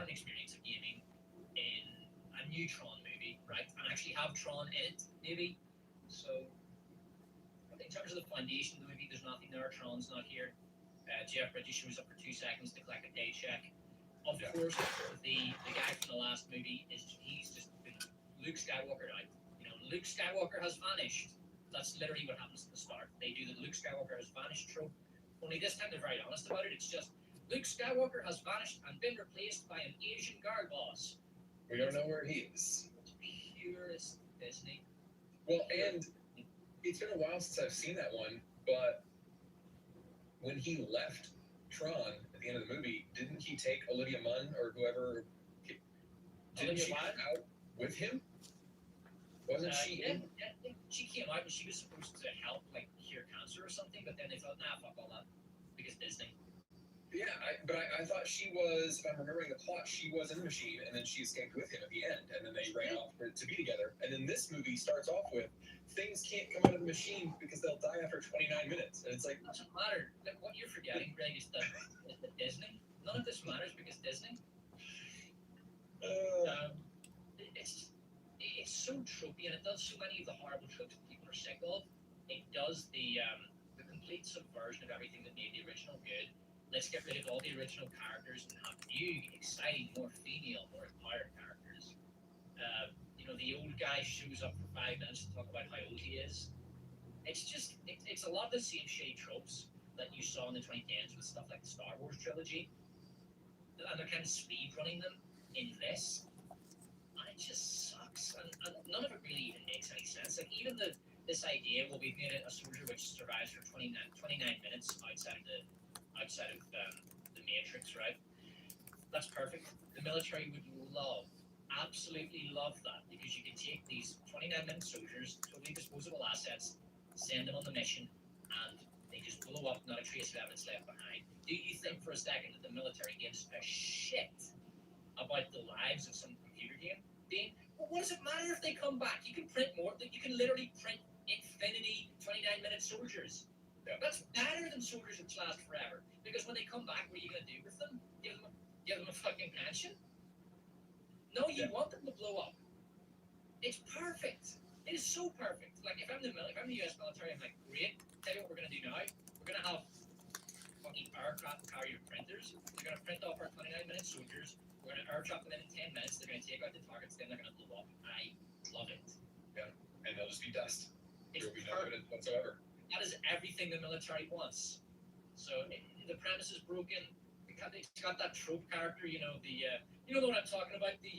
had an experience of gaming in a new Tron movie, right? And actually have Tron in it, maybe. So, in terms of the foundation of the movie, there's nothing there. Tron's not here. Jeff Bridges shows up for 2 seconds to collect a paycheck. Of course, the guy from the last movie he's just been Luke Skywalker out. Luke Skywalker has vanished. That's literally what happens at the start. They do the Luke Skywalker has vanished trope. Only this time they're very honest about it. It's just Luke Skywalker has vanished and been replaced by an Asian guard boss. We don't know where he is. Purest Disney. Well, and it's been a while since I've seen that one, but when he left Tron at the end of the movie, didn't he take Olivia Munn or whoever? Didn't she come out with him? Wasn't she in? Yeah, she came out and she was supposed to help, like, cure cancer or something, but then they thought, nah, fuck all that, because Disney. Yeah, but I thought she was, if I'm remembering the plot, she was in the machine, and then she escaped with him at the end, and then they ran off to be together. And then this movie starts off with, things can't come out of the machine because they'll die after 29 minutes. And it's like... It doesn't matter. What you're forgetting, Greg, is that Disney. None of this matters because Disney. It's so tropey, and it does so many of the horrible tropes that people are sick of. It does the complete subversion of everything that made the original good. Let's get rid of all the original characters and have new, exciting, more female, more empowered characters. The old guy shows up for 5 minutes to talk about how old he is. It's just, it's a lot of the same shitty tropes that you saw in the 2010s with stuff like the Star Wars trilogy. And they're kind of speed running them in this. And it just sucks. And none of it really even makes any sense. Like, even this idea, well, we've made it a soldier which survives for 29 minutes outside of the Matrix, right? That's perfect. The military would absolutely love that, because you can take these 29-minute soldiers, totally disposable assets, send them on the mission, and they just blow up, not a trace of evidence left behind. Do you think for a second that the military gives a shit about the lives of some computer game? Well, what does it matter if they come back? You can print more. You can literally print infinity 29-minute soldiers. Yeah. That's better than soldiers that last forever. Because when they come back, what are you going to do with them? Give them a fucking pension? No, you want them to blow up. It's perfect. It is so perfect. Like, if I'm the US military, I'm like, great. Tell you what we're going to do now. We're going to have fucking aircraft carrier printers. They're going to print off our 29-minute soldiers. We're going to airdrop them in 10 minutes. They're going to take out the targets. Then they're going to blow up. I love it. Yeah, and they'll just be dust. It's There will be no evidence whatsoever. That is everything the military wants. So the premise is broken. It's got that trope character, you know what I'm talking about. The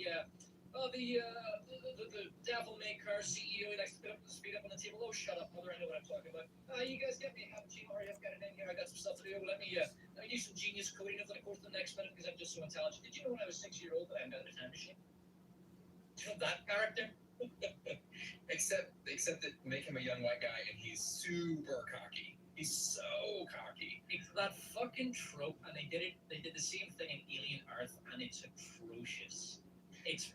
devil may curse CEO. He likes to put up his feet up on the table. Oh, shut up, mother! I know what I'm talking about. You guys get me a cappuccino. Hurry up, get it in here. I got some stuff to do. Let me do some genius coding over the course of the next minute because I'm just so intelligent. Did you know when I was 6 years old that I invented a time machine? Do you know that character? except that make him a young white guy and he's super cocky. He's so cocky. It's that fucking trope, and they did the same thing in Alien Earth, and it's atrocious. It's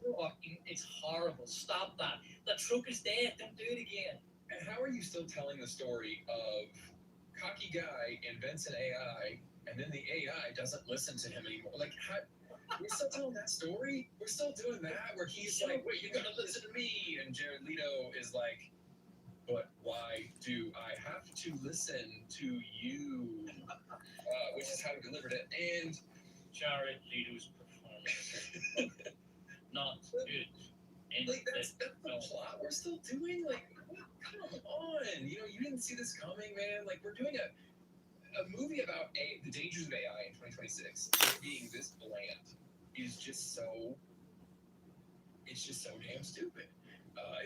horrible. Stop that. The trope is dead. Don't do it again. And how are you still telling the story of cocky guy invents an AI, and then the AI doesn't listen to him anymore? Like, how... We're still telling that story? We're still doing that? Where he's like, wait, you gotta listen to me. And Jared Leto is like, but why do I have to listen to you? Which is how he delivered it. And Jared Leto's performance, not good. And like, that's the plot we're still doing? Like, come on. You didn't see this coming, man. Like, we're doing a movie about the dangers of AI in 2026 being this bland is just so damn stupid.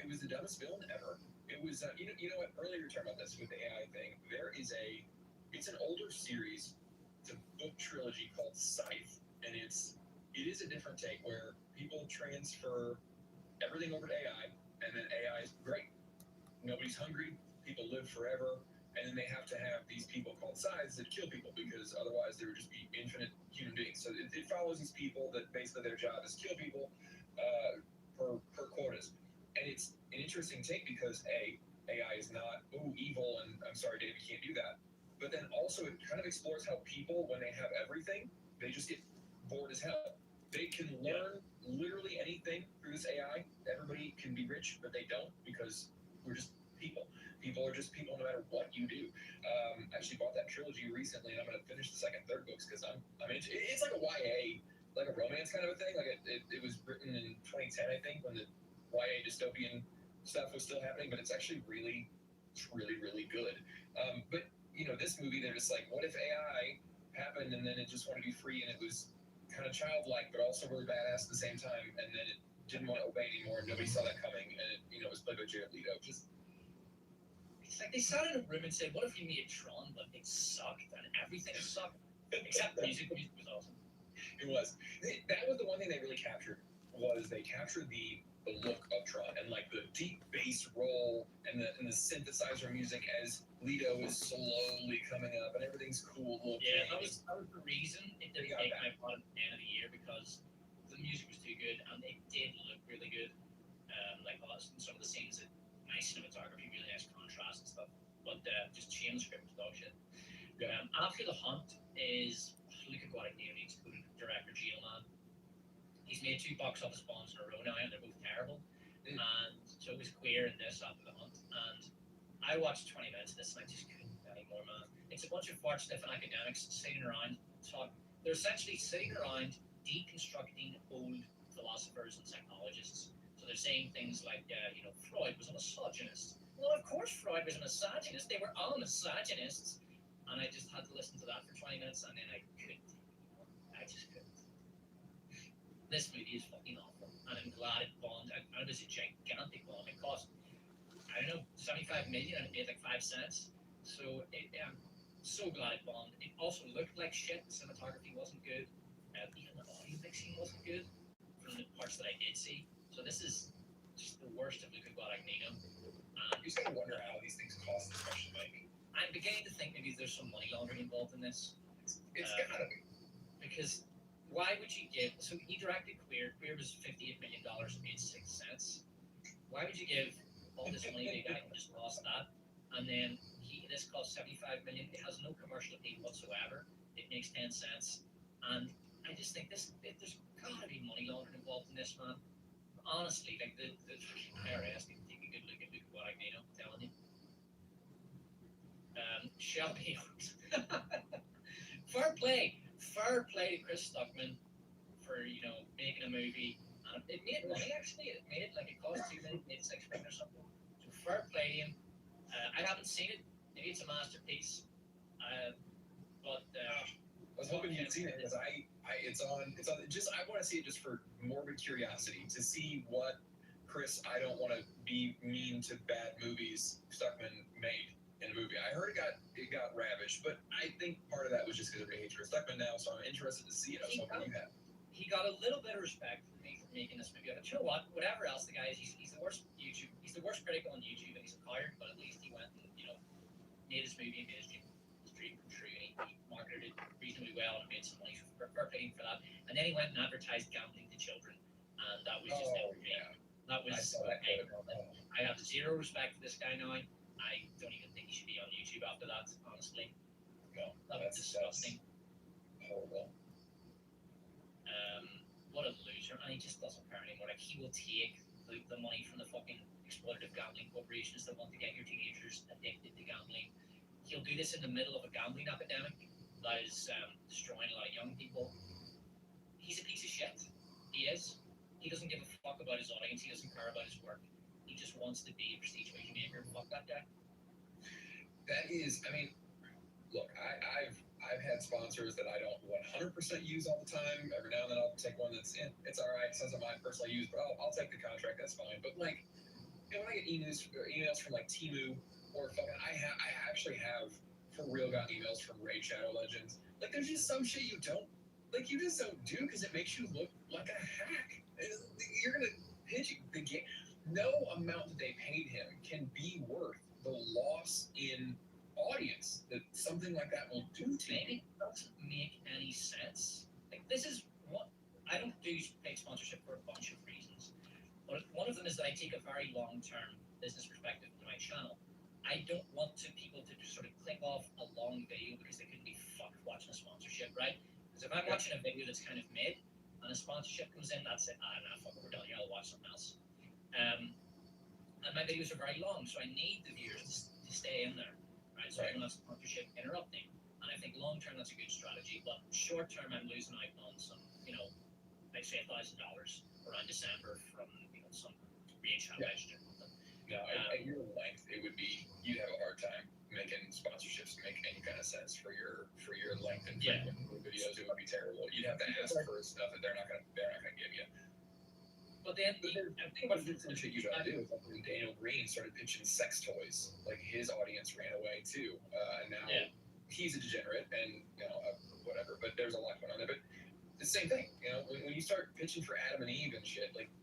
It was the dumbest villain ever. It was you know what, earlier we talked about this with the AI thing. It's an older series. It's a book trilogy called Scythe, and it is a different take where people transfer everything over to AI, and then AI is great. Nobody's hungry, people live forever. And then they have to have these people called scythes that kill people, because otherwise there would just be infinite human beings. So it follows these people that basically their job is kill people per quotas. And it's an interesting take because AI is not evil, and I'm sorry, Dave, you can't do that. But then also it kind of explores how people, when they have everything, they just get bored as hell. They can learn literally anything through this AI. Everybody can be rich, but they don't because we're just people. People are just people no matter what you do. I actually bought that trilogy recently, and I'm going to finish the second, third books because I'm into it. It's like a YA, like a romance kind of a thing. Like it was written in 2010, I think, when the YA dystopian stuff was still happening. But it's actually it's really good. But this movie, they're just like, what if AI happened and then it just wanted to be free and it was kind of childlike, but also really badass at the same time, and then it didn't want to obey anymore, and nobody saw that coming, and it was played by Jared Leto. Just It's like they sat in a room and said, "What if you made Tron, but it sucked and everything sucked, except music? Music was awesome." It was. That was the one thing they really captured. Was they captured the look of Tron and like the deep bass roll and the synthesizer music as Leto is slowly coming up and everything's cool looking. Yeah, that was the reason it didn't make my part at the end of the year, because the music was too good and it did look really good. Like some of the scenes, that my cinematography really nice contrast and stuff, but just change script was dog shit. Yeah. After the Hunt is Luca Guadagnino, director Gino Man. He's made 2 box office bombs in a row now, and they're both terrible. And so it was Queer and this after the Hunt. And I watched 20 minutes of this, and I just couldn't anymore, man. It's a bunch of fart sniffing academics sitting around talking. They're essentially sitting around deconstructing old philosophers and psychologists. So they're saying things like, Freud was a misogynist. Well, of course Freud was a misogynist. They were all misogynists. And I just had to listen to that for 20 minutes, and then I couldn't. I just couldn't. This movie is fucking awful, and I'm glad it bombed. And it was a gigantic bomb. It cost, I don't know, 75 million, and it made like 5 cents. So I'm so glad it bombed. It also looked like shit. The cinematography wasn't good. Even the audio mixing wasn't good from the parts that I did see. So this is just the worst of Luca Guadagnino. You just gotta wonder how these things cost this much to make. I'm beginning to think maybe there's some money laundering involved in this. It's gotta be. Because why would you give? So he directed Queer. Queer was $58 million and made 6 cents. Why would you give all this money to a guy who just lost that? And then this cost 75 million. It has no commercial appeal whatsoever. It makes 10 cents. And I just think there's gotta be money laundering involved in this, man. Honestly, like the IRS can take a good look at Luke Guadagnino, I'm telling you. Shelby fair play to Chris Stuckman for making a movie. It made money, actually. It made like it cost $2 million, made $6 million or something. So fair play to him. I haven't seen it. Maybe it's a masterpiece. But I was hoping you'd seen it because it's on. Just I want to see it just for morbid curiosity to see what Chris. I don't want to be mean to bad movies. Stuckman made in a movie. I heard it got ravaged, but I think part of that was just because everybody hates Chris Stuckman now. So I'm interested to see it. I was hoping you had. He got a little bit of respect from me for making this movie. But you know what? Whatever else the guy is, he's the worst YouTube. He's the worst critic on YouTube, and he's a coward. But at least he went and made his movie and made his dream come true, and he marketed it reasonably well and made some money for paying for that. And then he went and advertised gambling to children, and that was just that was. I have zero respect for this guy now. I don't even think he should be on YouTube after that. Honestly, No, that was disgusting. Horrible. What a loser, and he just doesn't care anymore. Like, he will take the money from the fucking exploitative gambling corporations that want to get your teenagers addicted to gambling. He'll do this in the middle of a gambling epidemic that is destroying a lot of young people. He's a piece of shit. He is. He doesn't give a fuck about his audience. He doesn't care about his work. He just wants to be a prestige movie maker. Fuck that guy. That is, I mean, look, I've had sponsors that I don't 100% use all the time. Every now and then I'll take one that's it's all right. It's not my personal use, but I'll take the contract. That's fine. But like, when I get emails from like Temu or fucking, I actually have for real got emails from Raid Shadow Legends. Like, there's just some shit you just don't do because it makes you look like a hack. You're gonna pitch the game. No amount that they paid him can be worth the loss in audience that something like that will do to you. It doesn't make any sense. Like, this is what I don't do paid sponsorship for a bunch of reasons. But one of them is that I take a very long-term business perspective to my channel. I don't want people to just sort of click off a long video because they couldn't be fucked watching a sponsorship, right? Because if I'm watching a video that's kind of mid, and a sponsorship comes in, that's it. Ah, nah, fuck it, we're done here. I'll watch something else. And my videos are very long, so I need the viewers to stay in there, right? So I don't have sponsorship interrupting. And I think long term that's a good strategy, but short term I'm losing out on some, like say $1,000 around December from some range register. No, at your length, it would be you'd have a hard time making sponsorships make any kind of sense for your length and frequent videos. It would be terrible. You'd have to ask for stuff that they're not gonna give you. But then I think about the shit you gotta do. Like when Daniel Green started pitching sex toys, like his audience ran away too, and now he's a degenerate and whatever. But there's a lot going on there. But the same thing, when you start pitching for Adam and Eve and shit, like,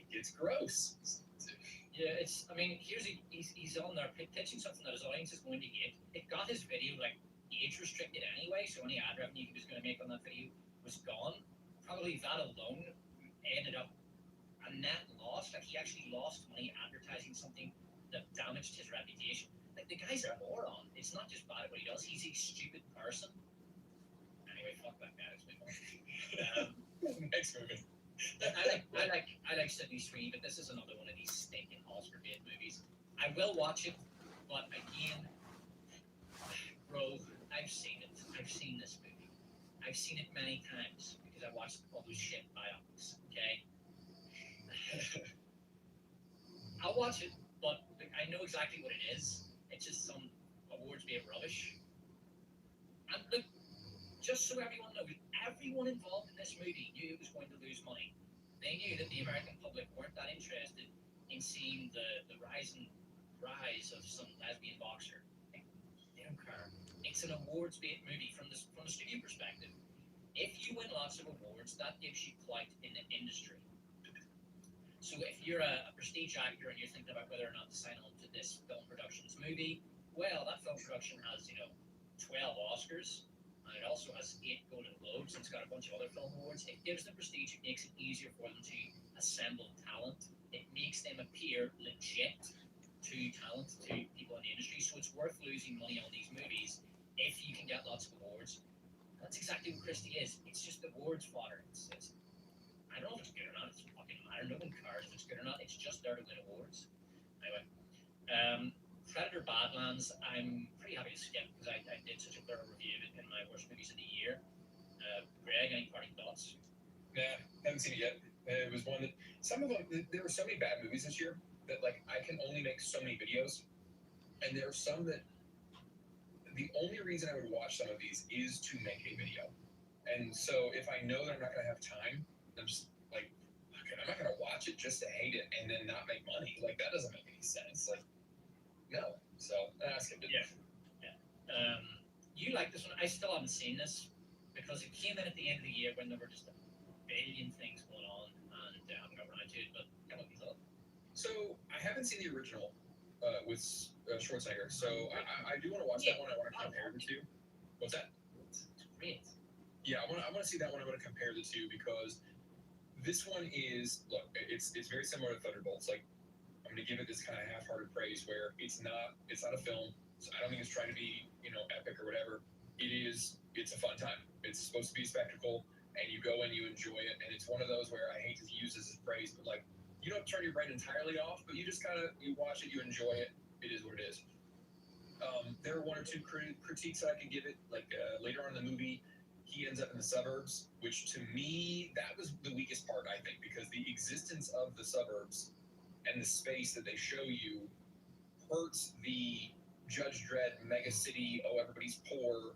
it's gross. Yeah, he's on there pitching something that his audience is going to get. It got his video like age restricted anyway, so any ad revenue he was going to make on that video was gone. Probably that alone ended up a net loss. Like he actually lost money advertising something that damaged his reputation. Like the guy's a moron. It's not just bad at what he does. He's a stupid person. Anyway, fuck that guy. Let's move on. Next movie. I like Sydney Sweeney, but this is another one of these stinking Oscar bait movies. I will watch it, but again, bro, I've seen it. I've seen this movie. I've seen it many times because I watched all those shit biopics. Okay, I'll watch it, but I know exactly what it is. It's just some awards bait rubbish. And look, just so everyone knows, everyone involved in this movie knew it was going to lose money. They knew that the American public weren't that interested in seeing the rise of some lesbian boxer. They don't care. It's an awards-bait movie from the studio perspective. If you win lots of awards, that gives you clout in the industry. So if you're a prestige actor and you're thinking about whether or not to sign on to this film production's movie, well, that film production has 12 Oscars. And it also has 8 Golden Globes, and it's got a bunch of other film awards. It gives them prestige. It makes it easier for them to assemble talent. It makes them appear legit to talent, to people in the industry. So it's worth losing money on these movies if you can get lots of awards. That's exactly what Christie is. It's just awards fodder. I don't know if it's good or not. It's fucking matter. No one cares if it's good or not. It's just there to win awards. Anyway. Predator Badlands, I'm pretty happy to skip because I did such a thorough review of it in my worst movies of the year. Greg, any parting thoughts? Nah, haven't seen it yet. It was one that some of them. There were so many bad movies this year that like I can only make so many videos, and there are some that the only reason I would watch some of these is to make a video. And so if I know that I'm not going to have time, I'm just like, okay, I'm not going to watch it just to hate it and then not make money. Like that doesn't make any sense. Like. No, so I skipped it. Yeah. You like this one? I still haven't seen this because it came in at the end of the year when there were just a billion things going on, and I haven't got around to it. But tell me what you thought. So I haven't seen the original with Schwarzenegger, so I do want to watch that one. I want to compare the two. What's that? It's great. Yeah, I want to see that one. I want to compare the two because this one is it's very similar to Thunderbolts. Like. I'm going to give it this kind of half-hearted praise where it's not a film. So I don't think it's trying to be, epic or whatever. It's a fun time. It's supposed to be a spectacle and you go and you enjoy it. And it's one of those where I hate to use this as praise, but like, you don't turn your brain entirely off, but you just you watch it, you enjoy it. It is what it is. There are one or two critiques that I can give it. Like later on in the movie, he ends up in the suburbs, which to me, that was the weakest part, I think, because the existence of the suburbs and the space that they show you hurts the Judge Dredd mega city, everybody's poor,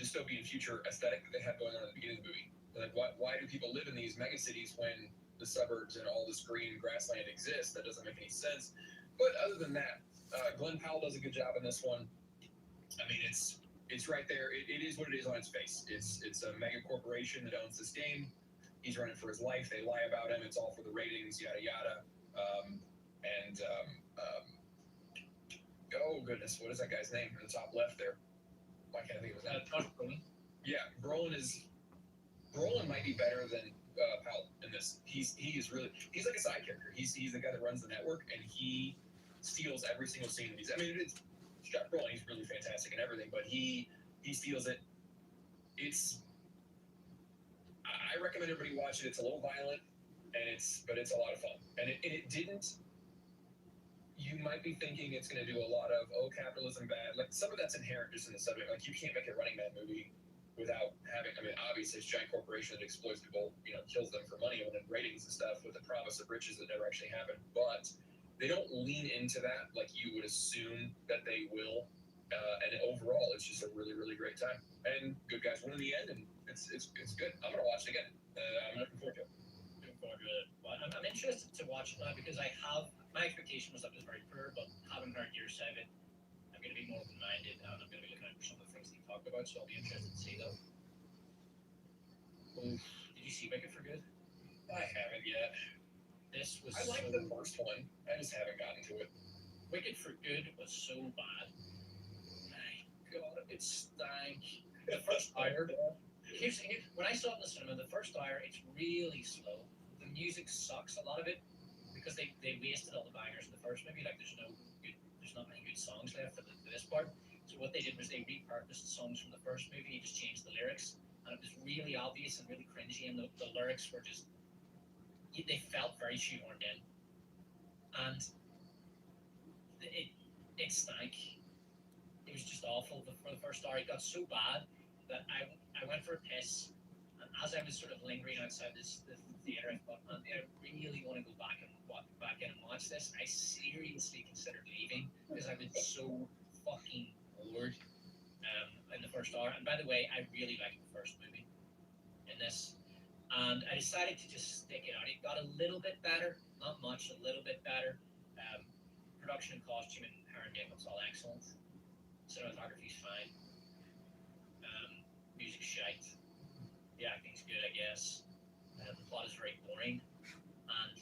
dystopian future aesthetic that they have going on at the beginning of the movie. Like, why do people live in these mega cities when the suburbs and all this green grassland exists? That doesn't make any sense. But other than that, Glenn Powell does a good job in this one. I mean, it's right there. It is what it is on its face. It's a mega corporation that owns this game. He's running for his life. They lie about him. It's all for the ratings, yada yada. Oh goodness, what is that guy's name in the top left there? Why can't I think of his name? Brolin. Yeah, Brolin might be better than Powell in this. He's like a side character. He's the guy that runs the network, and he steals every single scene of these. I mean, it's Josh Brolin. He's really fantastic and everything, but he steals it. I recommend everybody watch it. It's a little violent, but it's a lot of fun. And it didn't. You might be thinking it's going to do a lot of capitalism bad. Like some of that's inherent just in the subject. Like you can't make a Running Man movie without having. I mean, obviously it's a giant corporation that exploits people, kills them for money and then ratings and stuff with the promise of riches that never actually happen. But they don't lean into that like you would assume that they will. And overall, it's just a really, really great time. And good guys win in the end, and it's good. I'm gonna watch it again. I'm looking forward to it. Looking forward to it. Well, I'm interested to watch it now because my expectation was that it was very poor, but having heard your side of it, I'm going to be more open-minded and I'm going to be looking out for some of the things that you talked about. So I'll be interested to see them. Did you see Wicked for Good? I haven't yet. This was. I liked the first one. I just haven't gotten to it. Wicked for Good was so bad. My God, it stank. The first hour. Here's when I saw it in the cinema. The first hour, it's really slow. The music sucks, a lot of it, because they wasted all the bangers in the first movie. Like there's not many good songs left for this part. So what they did was they repurposed songs from the first movie and just changed the lyrics, and it was really obvious and really cringy. And the lyrics were just they felt very shoehorned in, and it stank. It was just awful for the first hour. It got so bad that I went for a piss, and as I was sort of lingering outside the theater, I thought, man, I really want to go back in and watch this. I seriously considered leaving because I was so fucking bored in the first hour. And by the way, I really liked the first movie in this, and I decided to just stick it out. It got a little bit better, not much, a little bit better. Production and costume and hair and makeup's all excellent. Cinematography's fine. Music's shite. The acting's good, I guess. The plot is very boring, and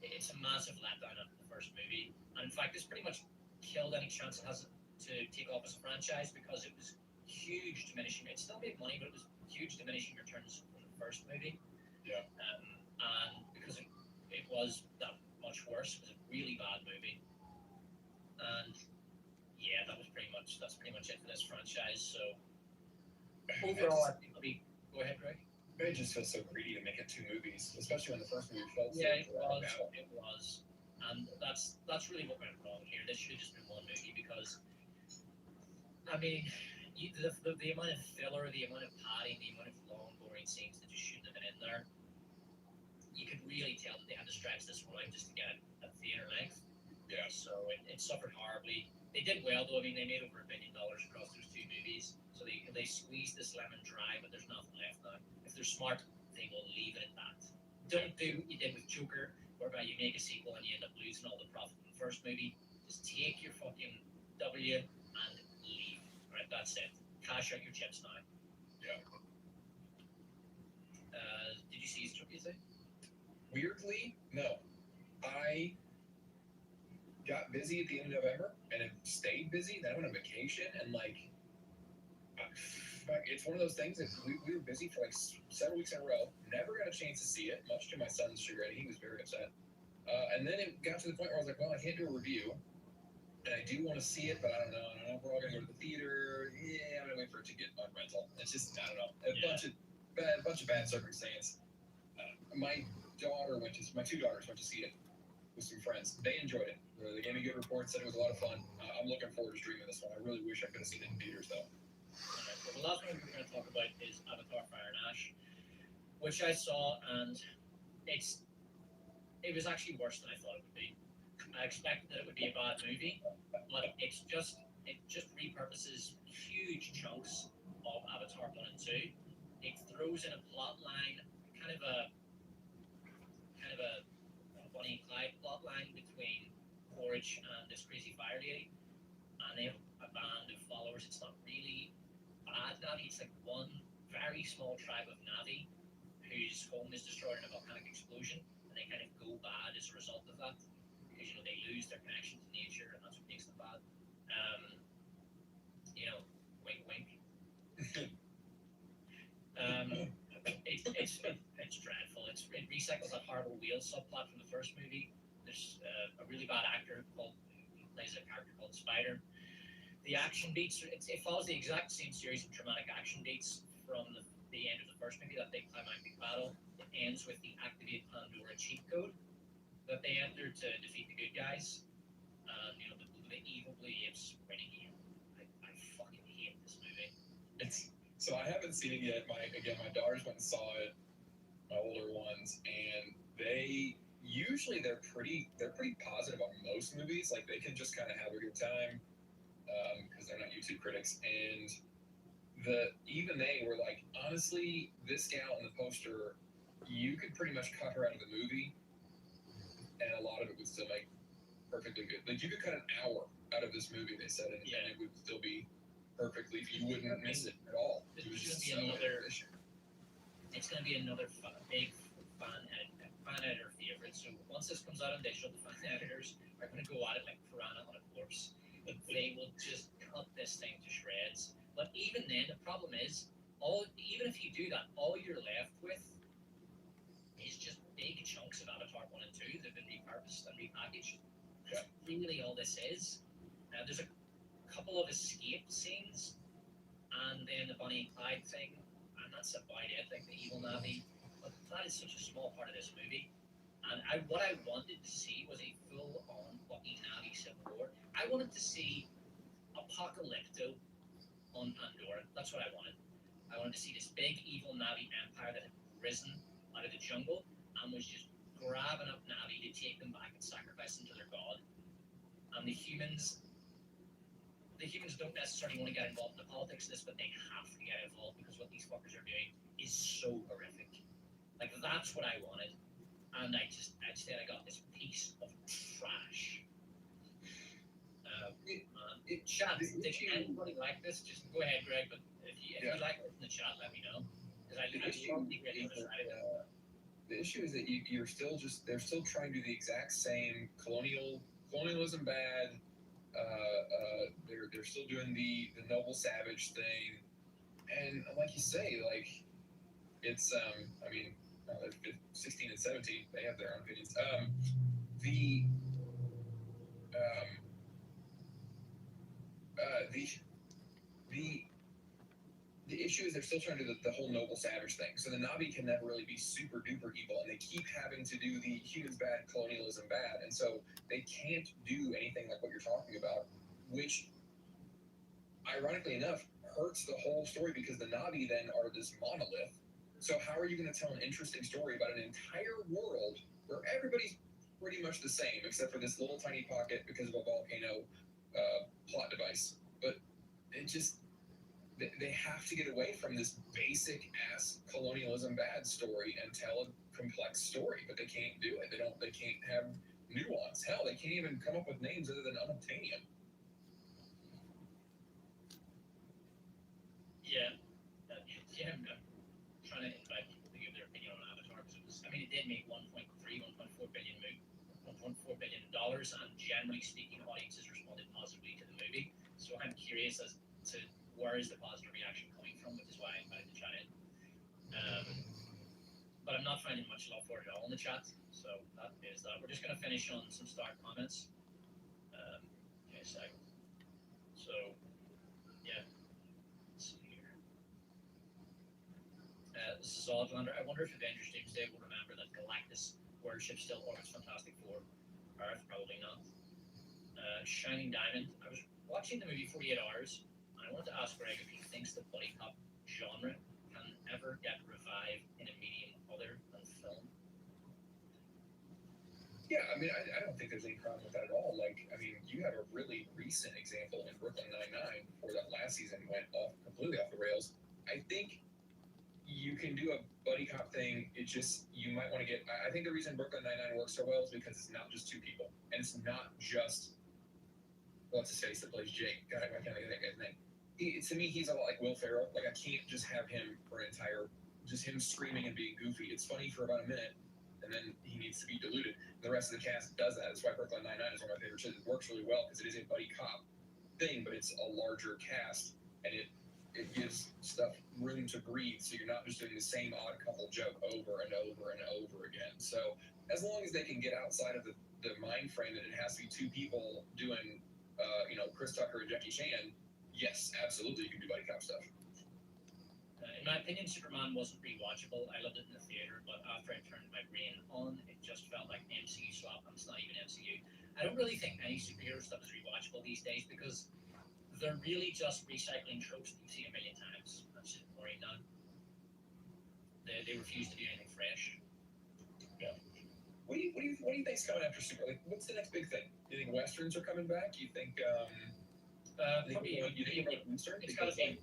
it's a massive letdown after the first movie. And in fact, this pretty much killed any chance it has to take off as a franchise because it was huge diminishing. It still made money, but it was huge diminishing returns from the first movie. Yeah. And because it was that much worse, it was a really bad movie. And yeah, that's pretty much it for this franchise. So overall, I think it'll be. Go ahead, Greg. It just feels so greedy to make it 2 movies, especially when the first movie felt so it was, and that's really what went wrong here. This should have just been one movie because, I mean, the amount of filler, the amount of padding, the amount of long, boring scenes that just shouldn't have been in there. You could really tell that they had to stretch this one out just to get it at theater length. Yeah. So it suffered horribly. They did well though. I mean, they made over $1 billion across those 2 movies. So they squeezed this lemon dry, but there's nothing left now. If they're smart, they will leave it at that. Don't do what you did with Joker, whereby you make a sequel and you end up losing all the profit from the first movie. Just take your fucking W and leave. Right, that's it. Cash out your chips now. Yeah. Did you see his trip, you say? Weirdly, no. I got busy at the end of November and it stayed busy. Then I went on vacation and it's one of those things that we were busy for several weeks in a row. Never got a chance to see it, much to my son's chagrin. He was very upset. And then it got to the point where I was like, well, I can't do a review. And I do want to see it, but I don't know. If we're all going to go to the theater. Yeah, I'm going to wait for it to get on rental. It's just, I don't know. A bunch of bad circumstance. My 2 daughters went to see it with some friends. They enjoyed it. They gave me good reports, said it was a lot of fun. I'm looking forward to streaming this one. I really wish I could have seen it in theaters, though. So the last one we're going to talk about is Avatar: Fire and Ash, which I saw, and it was actually worse than I thought it would be. I expected that it would be a bad movie, but it just repurposes huge chunks of Avatar 1 and 2. It throws in a plot line, kind of a Bonnie and Clyde plot line between Quaritch and this crazy fire lady, and they have a band of followers. It's not really bad Navi, it's like one very small tribe of Navi whose home is destroyed in a volcanic explosion, and they kind of go bad as a result of that because they lose their connection to nature, and that's what makes them bad. Wink, wink. It's dreadful. It recycles that horrible whale subplot from the first movie. There's a really bad actor who plays a character called Spider. The action beats, it follows the exact same series of dramatic action beats from the end of the first movie, that big climactic battle, it ends with the activate Pandora cheat code that they enter to defeat the good guys. The evil blue apes renegade. I fucking hate this movie. It's so I haven't seen it yet. My daughters went and saw it, my older ones, and they're pretty positive on most movies. Like they can just kind of have a good time because they're not YouTube critics. And even they were like, honestly, this gal in the poster, you could pretty much cut her out of the movie, and a lot of it would still make perfectly good. Like you could cut an hour out of this movie, they said, and it would still be perfectly. You wouldn't miss it at all. It was just so efficient. It's going to be another big fan editor favorite. So once this comes out on digital, the fan editors are going to go at it like piranha on a corpse. They will just cut this thing to shreds. But even then, the problem is, even if you do that, all you're left with is just big chunks of Avatar 1 and 2 that have been repurposed and repackaged. That's really all this is. There's a couple of escape scenes, and then the Bonnie and Clyde thing, and that's about it, like the evil Navi. But that is such a small part of this movie. And what I wanted to see was a full-on fucking Navi Civil War. I wanted to see Apocalypto on Pandora. That's what I wanted. I wanted to see this big evil Navi empire that had risen out of the jungle and was just grabbing up Navi to take them back and sacrifice them to their god. And the humans don't necessarily want to get involved in the politics of this, but they have to get involved because what these fuckers are doing is so horrific. Like that's what I wanted, and instead I got this piece of trash. Chat, did anybody like this? Just go ahead, Greg. But if you like it in the chat, let me know. Because the issue is that they're still trying to do the exact same colonialism bad. They're still doing the noble savage thing, and like you say, like it's 16 and 17, they have their own opinions. The issue is they're still trying to do the whole noble savage thing. So the Navi can never really be super duper evil, and they keep having to do the humans bad, colonialism bad, and so they can't do anything like what you're talking about, which, ironically enough, hurts the whole story because the Navi then are this monolith. So how are you going to tell an interesting story about an entire world where everybody's pretty much the same, except for this little tiny pocket because of a volcano plot device? But it just... They have to get away from this basic ass colonialism bad story and tell a complex story, but they can't do it. They can't have nuance. Hell, they can't even come up with names other than unobtainium. I'm trying to invite people to give their opinion on Avatar because it did make 1.4 billion dollars, and generally speaking, audiences responded positively to the movie. So I'm curious as to where is the positive reaction coming from, which is why I invited the chat in. But I'm not finding much love for it at all in the chat, so that is that. We're just going to finish on some stock comments. Okay, so, yeah. Let's see here. This is Oddlander. I wonder if Avengers Doomsday will remember that Galactus worship still orbits Fantastic Four. Earth, probably not. Shining Diamond. I was watching the movie 48 Hours. I wanted to ask Greg if he thinks the buddy cop genre can ever get revived in a medium other than film. Yeah, I don't think there's any problem with that at all. Like, you have a really recent example in Brooklyn Nine-Nine before that last season went completely off the rails. I think you can do a buddy cop thing. It just, you might want to get... I think the reason Brooklyn Nine-Nine works so well is because it's not just two people. And it's not just... What's his face that plays Jake? God, I can't think of that guy's name. To me, he's a lot like Will Ferrell. Like, I can't just have him for an entire, just him screaming and being goofy. It's funny for about a minute, and then he needs to be diluted. The rest of the cast does that. That's why Brooklyn Nine-Nine is one of my favorite shows. It works really well because it is a buddy cop thing, but it's a larger cast, and it gives stuff room to breathe, so you're not just doing the same odd couple joke over and over and over again. So as long as they can get outside of the mind frame that it has to be two people doing, Chris Tucker and Jackie Chan, yes, absolutely, you can do buddy cop stuff. In in my opinion, Superman wasn't rewatchable. I loved it in the theater, but after I turned my brain on, it just felt like MCU slop, and it's not even MCU. I don't really think any superhero stuff is rewatchable these days because they're really just recycling tropes that you've seen a million times. That's just boring now. They refuse to do anything fresh. Yeah. What do you think's coming after Super? Like, what's the next big thing? You think westerns are coming back? You think Probably you think about Western? it's got to be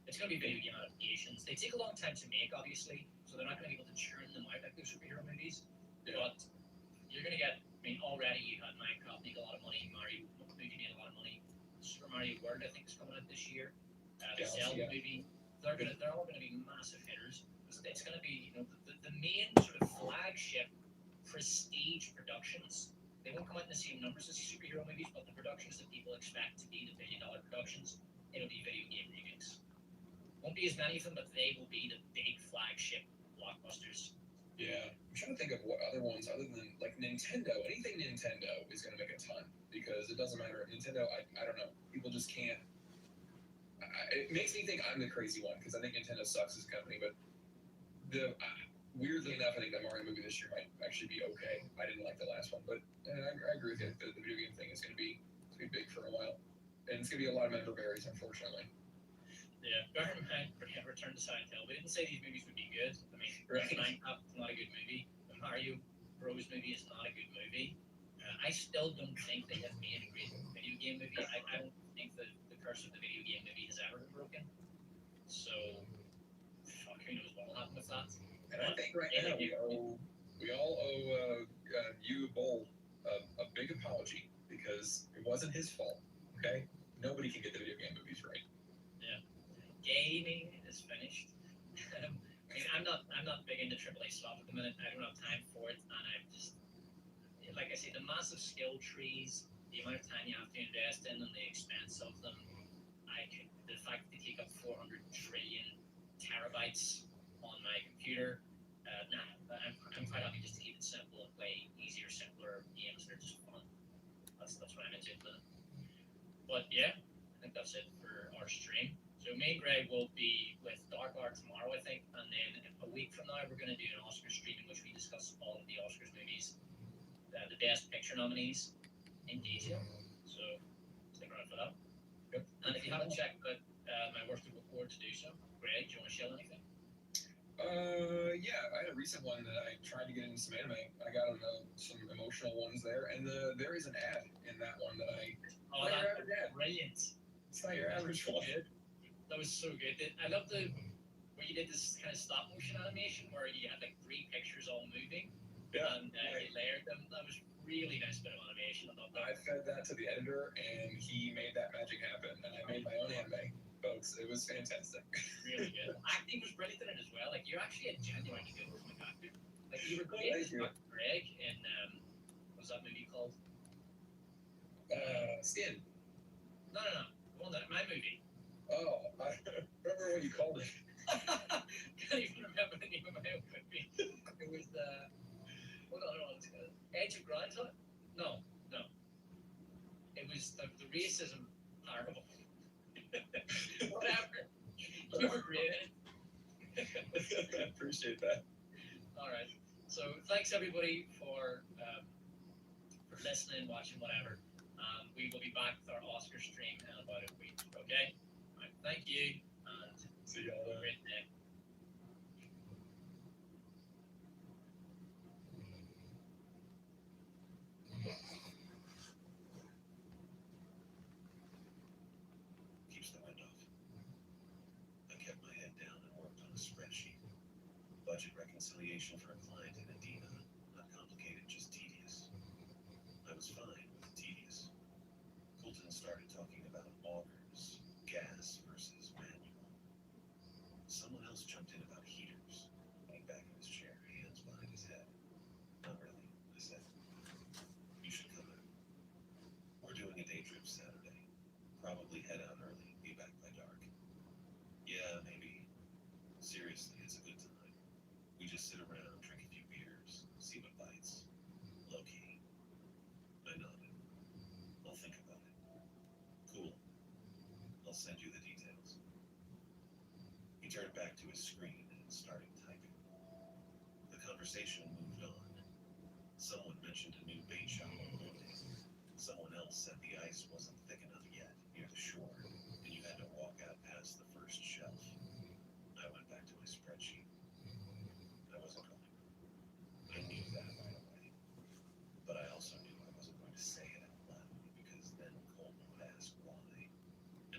it's going to be video game adaptations. They take a long time to make, obviously, so they're not going to be able to churn them out like those superhero movies. Yeah. But you're going to get. I mean, already you had Minecraft make a lot of money. Mario movie made a lot of money. Super Mario World, I think, is coming out this year. The Zelda movie, they're all going to be massive hitters. It's going to be, the main sort of flagship prestige productions. They won't come out in the same numbers as the superhero movies, but the productions that people expect to be the billion-dollar productions, it'll be video game remakes. Won't be as many of them, but they will be the big flagship blockbusters. Yeah, I'm trying to think of what other ones other than like Nintendo. Anything Nintendo is going to make a ton because it doesn't matter. Nintendo, I don't know. People just can't. It makes me think I'm the crazy one because I think Nintendo sucks as a company. But weirdly enough, I think that Mario movie this year might actually be okay. I didn't like the last one, but I agree with you. The video game thing is going to be big for a while, and it's going to be a lot of member berries, unfortunately. Yeah, bear in mind, Return to Silent Hill. We didn't say these movies would be good. I mean, Right. Minecraft is not a good movie. The Mario Bros. Movie is not a good movie. I still don't think they have made a great video game movie. I don't think the curse of the video game movie has ever been broken. So, fuck, who knows what will happen with that. And I think right now we all owe you Bull a big apology because it wasn't his fault. Okay, nobody can get the video game movies right. Gaming is finished. I mean, I'm not big into AAA stuff at the minute. I don't have time for it, and I'm just like I say, the massive skill trees, the amount of time you have to invest in, and the expense of them. The fact that they take up 400 trillion terabytes on my computer. I'm quite happy just to keep it simple and play easier, simpler games that are just fun. That's what I'm into at the minute. But yeah, I think that's it for our stream. So me and Greg will be with Dark Art tomorrow, I think, and then a week from now we're going to do an Oscar stream in which we discuss all of the Oscars movies, the Best Picture nominees in detail. So stick around for that. Yep. And if you haven't checked out my work to record to do so, Greg, do you want to share anything? Yeah, I had a recent one that I tried to get into some anime. I got some emotional ones there, and there is an ad in that one that I. Oh, that's brilliant! It's not your average one. That was so good. I love where you did this kind of stop motion animation where you had like 3 pictures all moving, Yeah. and you layered them. That was really nice bit of animation. I fed that to the editor, and he made that magic happen. And I made my own anime, folks. It was fantastic. Really good. Acting was brilliant in it as well. Like you're actually a genuinely good comic actor. Like you were great as Greg in what was that movie called? Skin. No. The one that my movie. Oh, I remember what you called it. Can't even remember the name of my own movie. It was hold on, it's called Edge of Ground. No. It was the racism horrible. Whatever. You were great. I appreciate that. All right. So thanks everybody for listening, watching, whatever. We will be back with our Oscar stream in about a week. Okay. All right. Thank you, and See y'all. have a great day. Keeps the wind off. I kept my head down and worked on a spreadsheet. Budget reconciliation for a client in Adina. Not complicated, just tedious. I was fine with tedious. Colton started talking about augers, gas versus manual. Someone else jumped in about heaters, leaning back in his chair, hands behind his head. Not really, I said. You should come out. We're doing a day trip Saturday. Probably head out early, be back by dark. Yeah, maybe. Seriously, it's a good time. We just sit around, drink a few beers, see what bites. Low key. I nodded. I'll think about it. Cool. I'll send you the details. He turned back to his screen and started typing. The conversation moved on. Someone mentioned a new bait shop on Monday. Someone else said the ice wasn't thick enough yet near the shore, and you had to walk out past the first shelf. I went back to my spreadsheet. I wasn't going. I knew that right away. But I also knew I wasn't going to say it out loud because then Colton would ask why.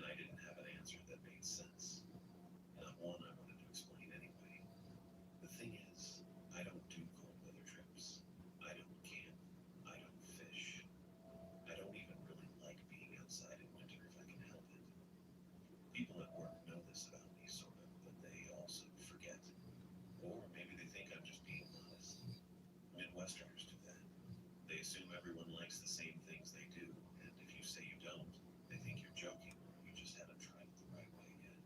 And I didn't have an answer that made sense. Not one I wanted to explain anyway. The thing is, I don't do cold weather trips. I don't camp. I don't fish. I don't even really like being outside in winter if I can help it. People at work know this about me, sort of, but they also forget. Or maybe they think I'm just being honest. Midwesterners do that. They assume everyone likes the same things they do, and if you say you don't, they think you're joking or you just haven't tried it the right way yet.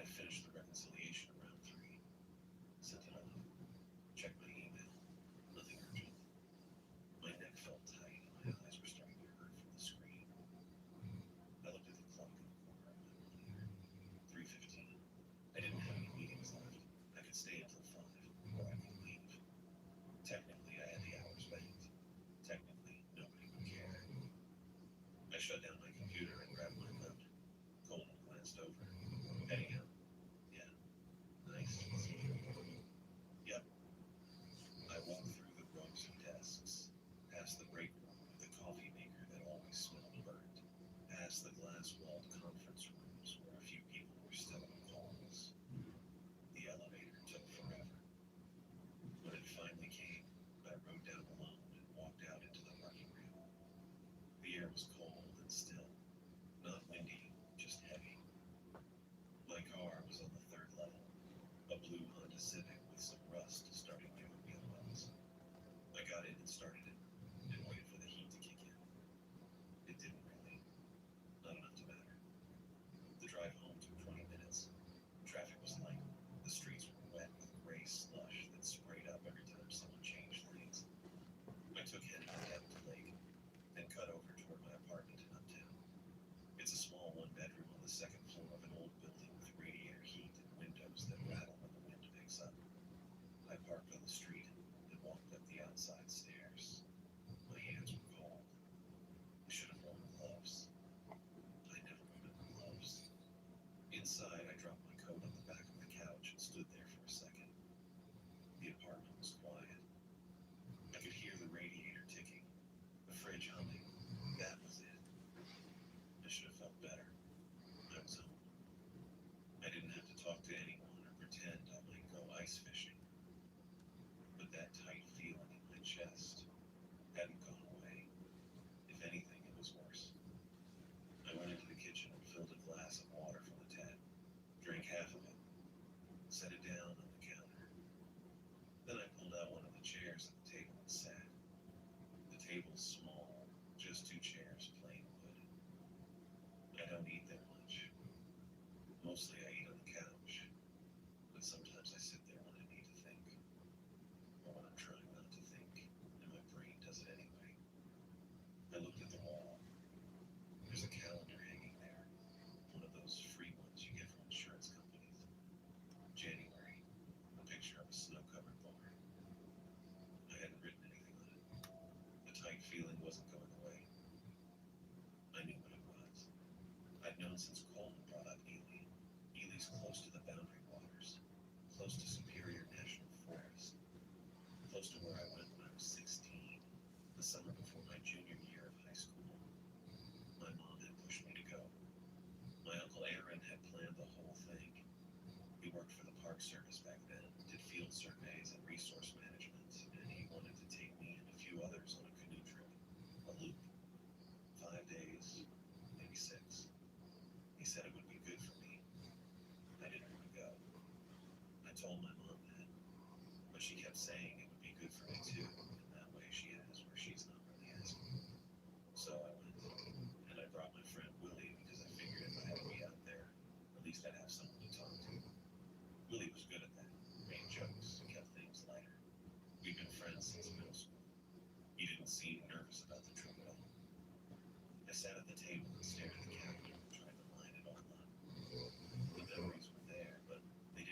I finished the reconciliation around 3. Sent it off. Checked my email. Nothing urgent. My neck felt tight and my eyes were starting to hurt from the screen. I looked at the clock in the corner of my monitor. 3:15. I didn't have any meetings left. I could stay until 5, or I could leave. Technically, I had the hours banked. Technically, nobody would care. I shut down my computer and grabbed my Lute. Colton glanced over. Heading out. Yeah. Nice. Yep. I walked through the rows of desks, past the break room with the coffee maker that always smelled burnt, past the glass-walled conference rooms where a few people were still on calls. The elevator took forever. When it finally came, I rode down alone and walked out into the parking ramp. The air was cold and still, not windy, just heavy. My car was on the 3rd level, a blue Honda Civic with some rust starting near the wheel wells. I got in and started it, and waited for the heat to kick in. It didn't really. Not enough to matter. The drive home took 20 minutes. Traffic was light. The streets were wet with gray slush that sprayed up every time someone changed lanes. I took Henry down to Lake, then cut over toward my apartment in Uptown. It's a small one-bedroom on the 2nd floor of an old building with radiator heat and windows that rattle when the wind picks up. I parked on the street and walked up the outside stairs. My hands were cold. I should have worn gloves. I never remember gloves. Inside, I dropped my coat on the back of the couch and stood there for a second. The apartment was quiet. I could hear the radiator ticking, the fridge humming. That was it. I should have felt better. I was home. I didn't have to talk to anyone or pretend I might go ice fishing. But that tight feeling in my chest hadn't gone away. If anything, it was worse. I went into the kitchen and filled a glass of water from the tap, drank half of it, set it down on the counter. Then I pulled out one of the chairs at the table and sat. The table's small, just 2 chairs, plain wood. I don't eat there much. Mostly I eat on the couch, but sometimes I sit there when I need to think, or when I'm trying not to think, and my brain does it anyway. I looked at the wall. There's a calendar hanging there, one of those free ones you get from insurance companies. January, a picture of a snow-covered barn. I hadn't written anything on it. The tight feeling wasn't going away. I knew what it was. I'd known since Colton brought up Ely. Ely's close to the boundary waters, close to Superior National Forest, close to where I went when I was 16, the summer before my junior year of high school. My mom had pushed me to go. My Uncle Aaron had planned the whole thing. He worked for the Park Service back then, did field surveys and resource management, and he wanted to take me and a few others on a canoe trip, a loop. 5 days, maybe 6. He said it would be good for me. I didn't want to go. I told my mom that, but she kept saying it would be good for me too, and that way she has where she's not really asking. So I went, and I brought my friend Willie because I figured if I had to be out there, at least I'd have someone to talk to. Willie was good at that, made jokes, kept things lighter. We'd been friends since middle school. He didn't seem nervous about the trip at all. I sat at the table and stared at the calendar, trying to line it all up. The memories were there, but they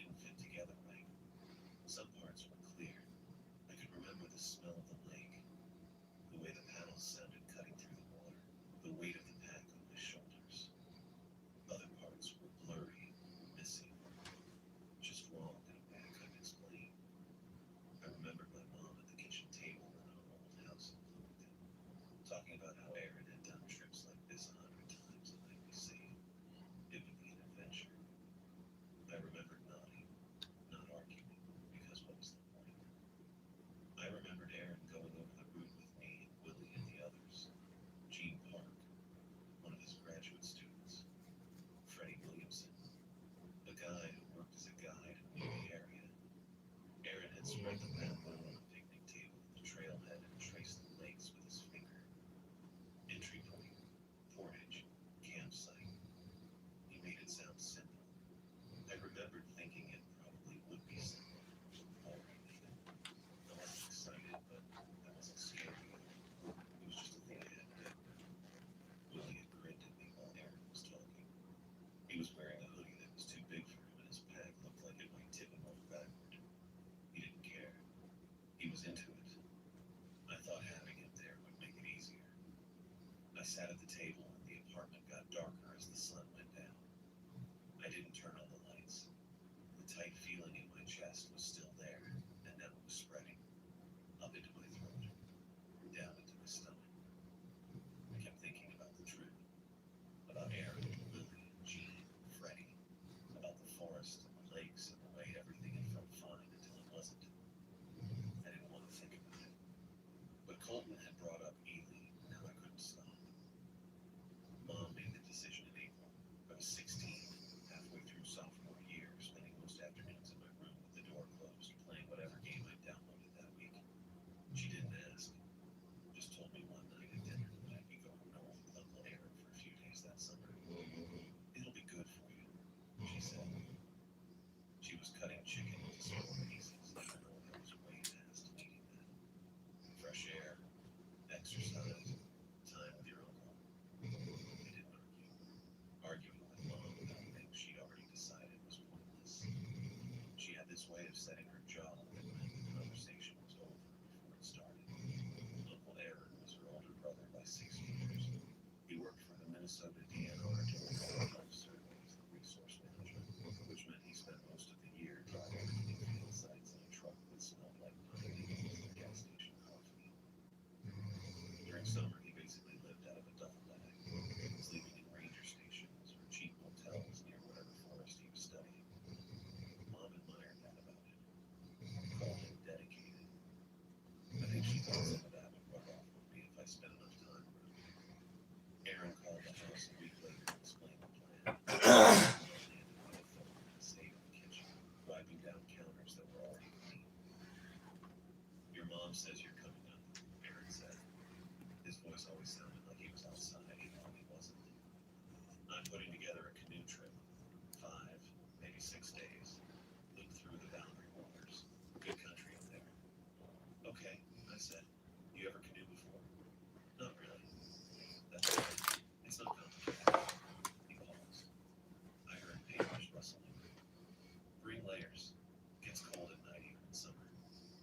pulled the map out on a picnic table at the trailhead and traced the lakes with his finger. Entry point, portage, campsite. He made it sound simple. I remembered thinking it probably would be simple. Boring even. I wasn't excited, but I wasn't scared either. It was just a thing I had to do. Willie had grinned at me while Aaron was talking. He was wearing a hoodie that was too big for him, and his pack looked like it might tip him over backward. He didn't care. He was into it. I thought having him there would make it easier. I sat at the table, and the apartment got darker as the sun went down. I didn't turn on the lights. The tight feeling in my chest was still there, and now it was spreading. Up into my throat. Down into my stomach. I kept thinking about the trip. About Aaron, Lily, Jean, Freddie. About the forest and the lakes and the way everything had felt fine until it wasn't. I didn't want to think about it. But Colton had brought up Ely, and now I couldn't stop. Mom made the decision in April. I was 16, halfway through sophomore year, spending most afternoons in my room with the door closed, playing whatever game I'd downloaded that week. She didn't ask. Just told me one night at dinner that I'd be going north with Uncle Aaron for a few days that summer. It'll be good for you, she said. She was cutting chicken into small pieces, even though I was way past eating that. Fresh air, exercise, time with your uncle. I didn't argue. Arguing with Mom about things she'd already decided was pointless. She had this way of setting her jaw that meant the conversation was over before it started. Uncle Aaron was her older brother by 6 years. He worked for the Minnesota DNR doing health surveys and resource management, which meant he spent most of the year driving between field sites in a truck that smelled like pine needles and gas station coffee. During summer, he basically lived out of a duffel bag, sleeping in ranger stations or cheap motels near whatever forest he was studying. Mom admired that about him. Called him dedicated. I think she thought some of that would rub off on me if I spent enough time around him. Aaron called the house a week later to explain the plan. Stayed in the kitchen, wiping down counters that were already clean. Your mom says you're coming up, Aaron said. His voice always sounded like he was outside, even when he wasn't. I'm putting together a canoe trip. 5, maybe 6 days. Loop through the Boundary Waters. Good country up there. Okay, I said. You ever canoe before? Not really. That's right. It's not complicated. He paused. I heard papers rustling. Bring layers. Gets cold at night even in summer.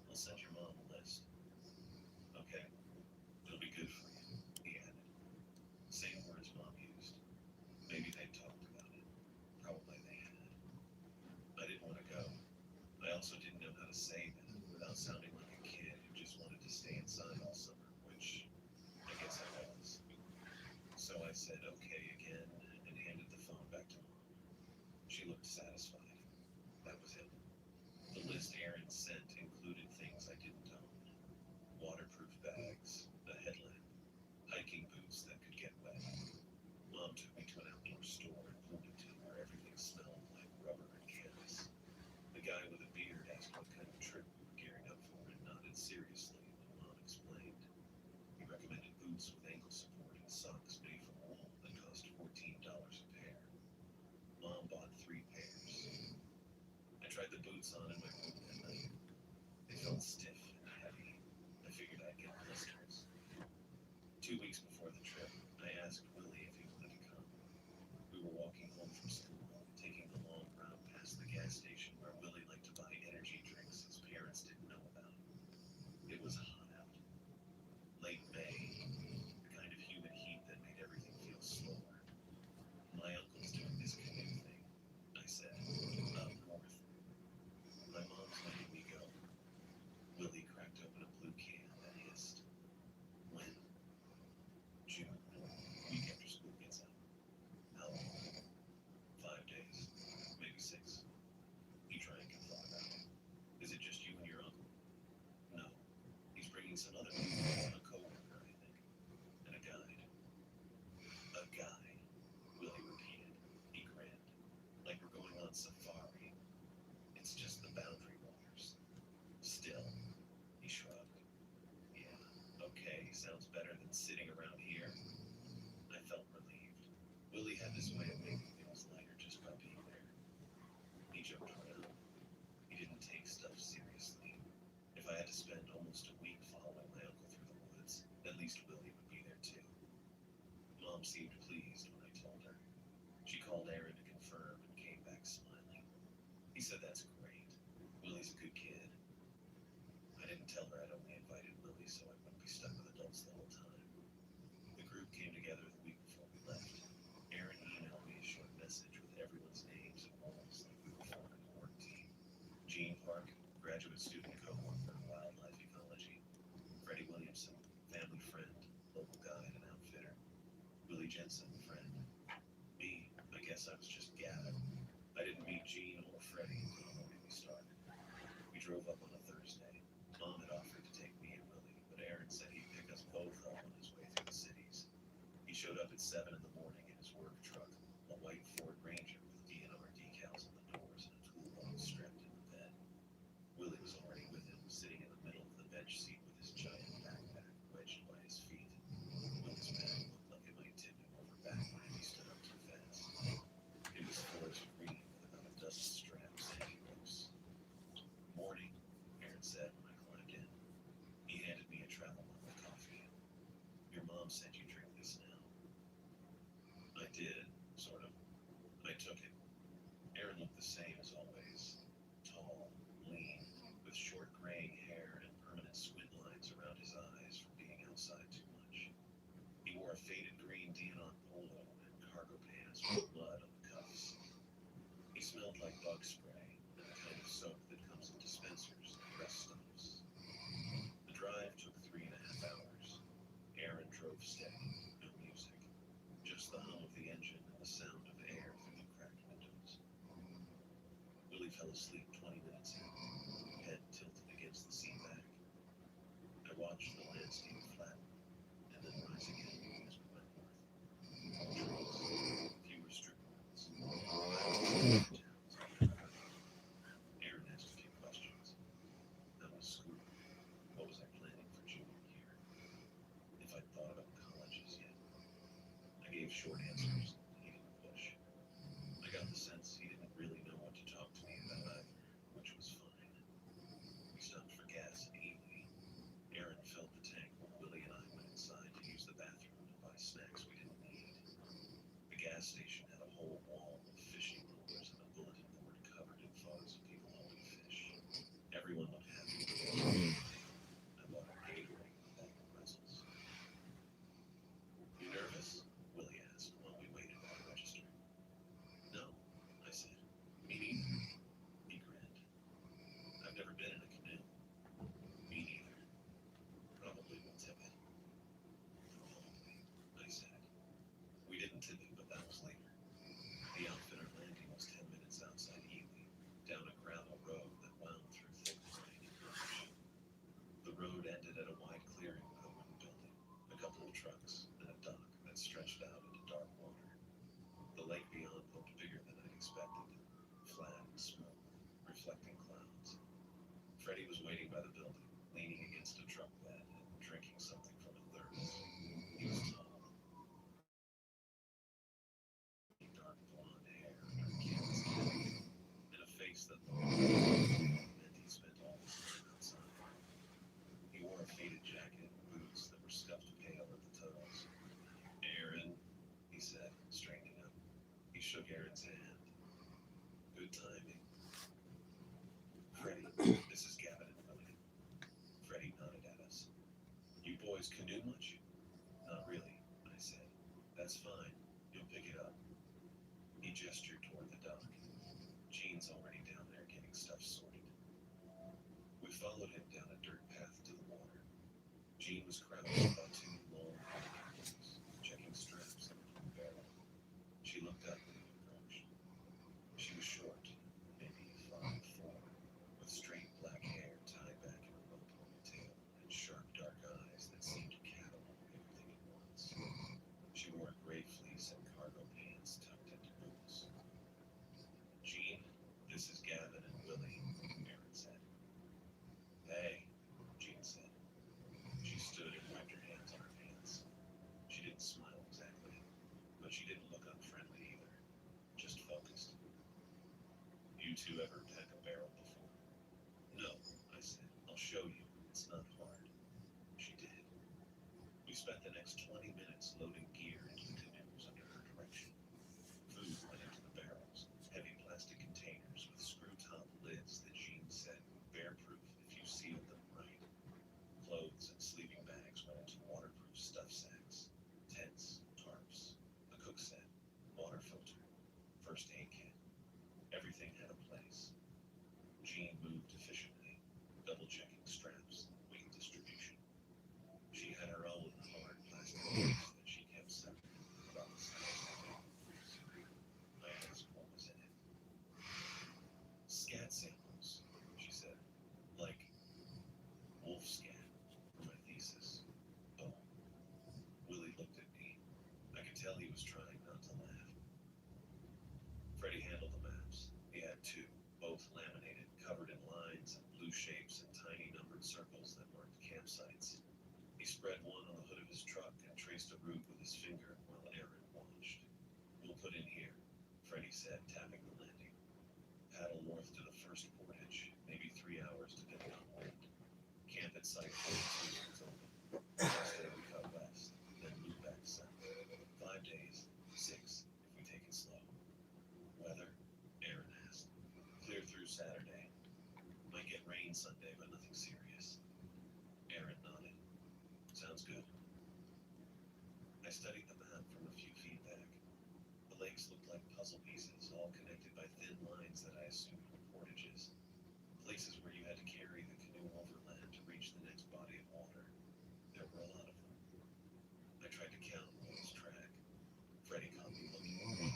I'll send your mom a list. Okay. It'll be good for you, he added. Same words Mom used. Maybe they'd talked about it. Probably they had. I didn't want to go. I also didn't know how to say that without sounding like a kid who just wanted to stay inside all summer, which I guess I was. So I said okay again and handed the phone back to Mom. She looked satisfied. That was it. The list Aaron sent included things I didn't own. Waterproof bags, a headlamp, hiking boots that could get wet. Mom took me to an outdoor store in Bloomington where everything smelled like rubber and canvas. The guy with a beard asked what kind of trip we were gearing up for and nodded seriously when Mom explained. He recommended boots with ankle support and socks made from wool that cost $14 a pair. Mom bought 3 pairs. I tried the boots on in my room that night. They felt stiff and heavy. I figured I'd get blisters. 2 weeks before the trip, I asked Willie if he wanted to come. We were walking home from school, taking the long route past the gas station where Willie liked to buy energy drinks his parents didn't know about. It was hot out. Late May, the kind of humid heat that made everything feel slower. My uncle's doing this canoe thing, I said, up north. My mom's letting me go. Willie cracked open a blue can that hissed. When? June. Week after school gets out. How long? 5 days. Maybe 6. He drank and thought about it. Is it just you and your uncle? No. He's bringing some other people, a co-worker, I think. And a guide. A guy, Willie repeated. He grinned. Like we're going on safari. It's just the Boundary Waters. Still, sounds better than sitting around here. I felt relieved. Willie had this way of making things lighter just by being there. He joked around. He didn't take stuff seriously. If I had to spend almost a week following my uncle through the woods, at least Willie would be there too. Mom seemed pleased when I told her. She called Aaron to confirm and came back smiling. He said that's great. Willie's a good kid. I didn't tell her I'd only invited Willie so I wouldn't be stuck with adults the whole time. The group came together the week before we left. Aaron emailed me a short message with everyone's names and roles like we were forming a work team. Gene Park, graduate student cohort for wildlife ecology. Freddie Williamson, family friend, local guide and outfitter. Willie Jensen, friend. Me, I guess I was just Gavin. I didn't meet Gene or Freddie until the morning we started. We drove up on a Thursday. Mom had offered to take me and Willie, but Aaron said he'd pick us both up on his way through the cities. He showed up at 7 in the morning in his work truck, a white Ford Ranger with DNR decals on the doors and a toolbox strapped in the bed. Willie was already with him, sitting in the middle of the bench seat with his giant backpack wedged by his feet. Willie's bag looked like it might tip him over backward if he stood up too fast. It was forest green with about a dozen straps hanging loose. Morning, Aaron said when I climbed in. He handed me a travel mug of coffee. Your mom said you drink this now. I did, sort of. I took it. Aaron looked the same as always. Tall, lean, with short graying hair and permanent squint lines around his eyes from being outside too much. He wore a faded green Dion polo and cargo pants with blood on the cuffs. He smelled like bug spray and the kind of soap that comes in dispensers and rest stops. The drive took 3.5 hours. Aaron drove steady, no music. Just the hum of the engine and the sound of air through the cracked windows. Willie fell asleep 20 minutes in, head tilted against the seat back. I watched the landscape flatten and then rise again as we went north. More trees, fewer strip malls, towns. Aaron asked a few questions. How was school? What was I planning for junior year? If I'd thought about colleges yet. I gave short answers. He didn't push. I got the sense he didn't really know what to talk to me about either, which was fine. We stopped for gas in Ely. Aaron filled the tank while Willie and I went inside to use the bathroom and buy snacks we didn't need. The gas station had a whole wall of fishing lures and a bulletin board covered in photos of people holding fish. Everyone looked happy. I bought a Gatorade with a bag of pretzels. You nervous? Willie asked while we waited by the register. No, I said. Me neither. He grinned. I've never been in a canoe. Me neither. Probably we'll tip it. Probably, I said. We didn't tip it, but that was later. The outfitter landing was 10 minutes outside Ely, down a gravel road that wound through thick pine and brush. The road ended at a wide clearing with a wooden building, a couple of trucks, and a dock that stretched out into dark water. The lake beyond looked bigger than I'd expected, flat and smooth, reflecting clouds. Freddie was waiting by the building, leaning against a truck bed and drinking something from a thirst. He was tall. Dark blonde hair under a canvas cap, and a face that looked and he spent all his time outside. He wore a faded jacket and boots that were scuffed pale at the toes. Aaron, he said, straightening up. He shook Aaron's hand. Good timing. Freddie, this is Gavin and Willie. Freddie nodded at us. You boys canoe much? Not really, I said. That's fine. You'll pick it up. He gestured toward the dock. Gene's already down there getting stuff sorted. We followed him down a dirt path to the water. Gene was crouched by two long canoes, checking straps in a barrel. She looked up when he approached. She was short, maybe 5'4", with straight black hair tied back in a low ponytail and sharp dark eyes that seemed to catalog everything at once. She wore a gray fleece and cargo pants tucked into boots. Gene, this is Gavin and Willie, Aaron said. Hey, Gene said. She stood and wiped her hands You two ever pack a barrel before? No, I said. I'll show you. It's not hard. She did. We spent the next 20 minutes loading gear into the canoes under her direction. Food went into the barrels, heavy plastic containers with screw-top lids that Jean said were bear-proof if you sealed them right. Clothes and sleeping bags went into waterproof stuff sacks, tents, tarps, a cook set, water filter, first aid kit. Everything had a place. Jean moved efficiently, double-checking straps, weight distribution. She had her own hard plastic case that she kept separate, about the size of a freezer. I asked what was in it. Scat samples, she said. Like wolf scat for my thesis. Oh. Willie looked at me. I could tell he was trying not to laugh. Freddie handled the maps. He had two, both laminated, covered in lines and blue shapes and tiny numbered circles that marked campsites. He spread one on the hood of his truck and traced a route with his finger while Aaron watched. We'll put in here, Freddie said, tapping the landing. Paddle north to the first portage, maybe 3 hours depending on wind. Camp at Site 42 is open. Next day we cut west, then loop back south. 5 days, 6 if we take it slow. Weather? Aaron asked. Clear through Saturday. Might get rain Sunday, but nothing serious. Aaron nodded. Sounds good. I studied the map from a few feet back. The lakes looked like puzzle pieces, all connected by thin lines that I assumed were portages. Places where you had to carry the canoe overland to reach the next body of water. There were a lot of them. I tried to count Will's track. Freddie caught me looking.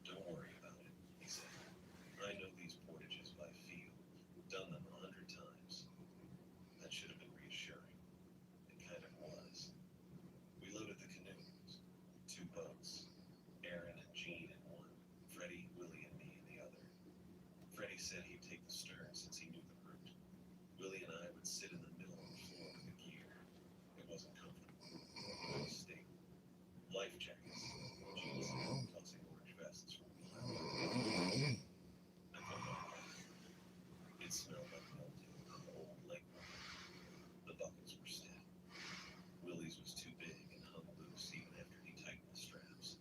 Don't worry about it, he said. I know these portages by feel. Done them 100 times. That should have been reassuring. It kind of was. We loaded the canoes. 2 boats. Aaron and Jean in one. Freddie, Willie, and me in the other. Freddie said he'd take the stern since he knew the route. Willie and I would sit in the middle of the floor with the gear. It wasn't comfortable. It was stable. Life jackets. Jean said, tossing orange vests from behind. I put one on. It smelled like mildew from old lake water. The buckets were stiff. Willie's was too big and hung loose even after he tightened the straps.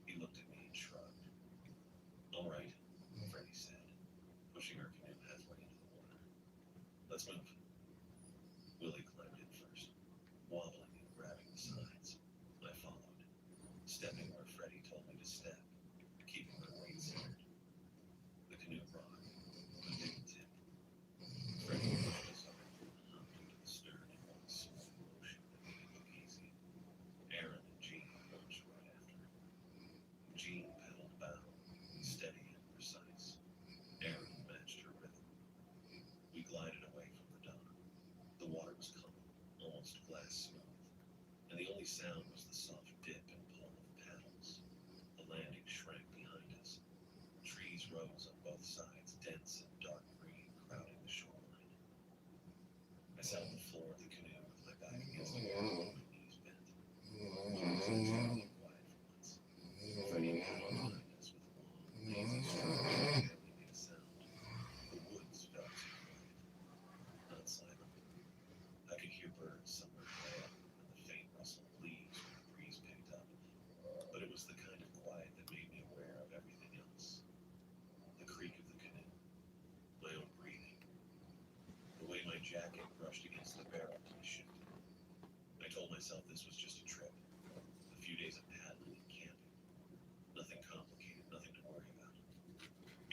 He looked at me and shrugged. All right, Freddie said, pushing our canoe halfway into the water. Let's move. Willie climbed in first, wobbling and grabbing the sides. I followed, stepping where Freddie told me to step, keeping my weight centered. The canoe rocked, but didn't tip. Freddie pushed us over and humped into the stern in one slow motion that made it look easy. Aaron and Jean watched right after. Jean paddled bow, steady and precise. Aaron matched her rhythm. We glided away from the dock. The water was calm, almost glass smooth, and the only sound was the soft dip and pull of paddles. The landing shrank behind us. Trees rose on both sides, dense and dark green, crowding the shoreline. I sat on the floor of the canoe with my back against the wall, my knees bent. Willie was unusually quiet for once. Freddie paddled behind us with a long, lazy stroke that barely made a sound. The woods felt too quiet. Not silent. I could hear birds somewhere high up and the faint rustle of leaves when the breeze picked up. But it was the kind of quiet that made me aware of everything else. The creak of the canoe. My own breathing. The way my jacket brushed against the barrel when I shifted. I told myself this was just a trip. A few days of paddling and camping. Nothing complicated, nothing to worry about.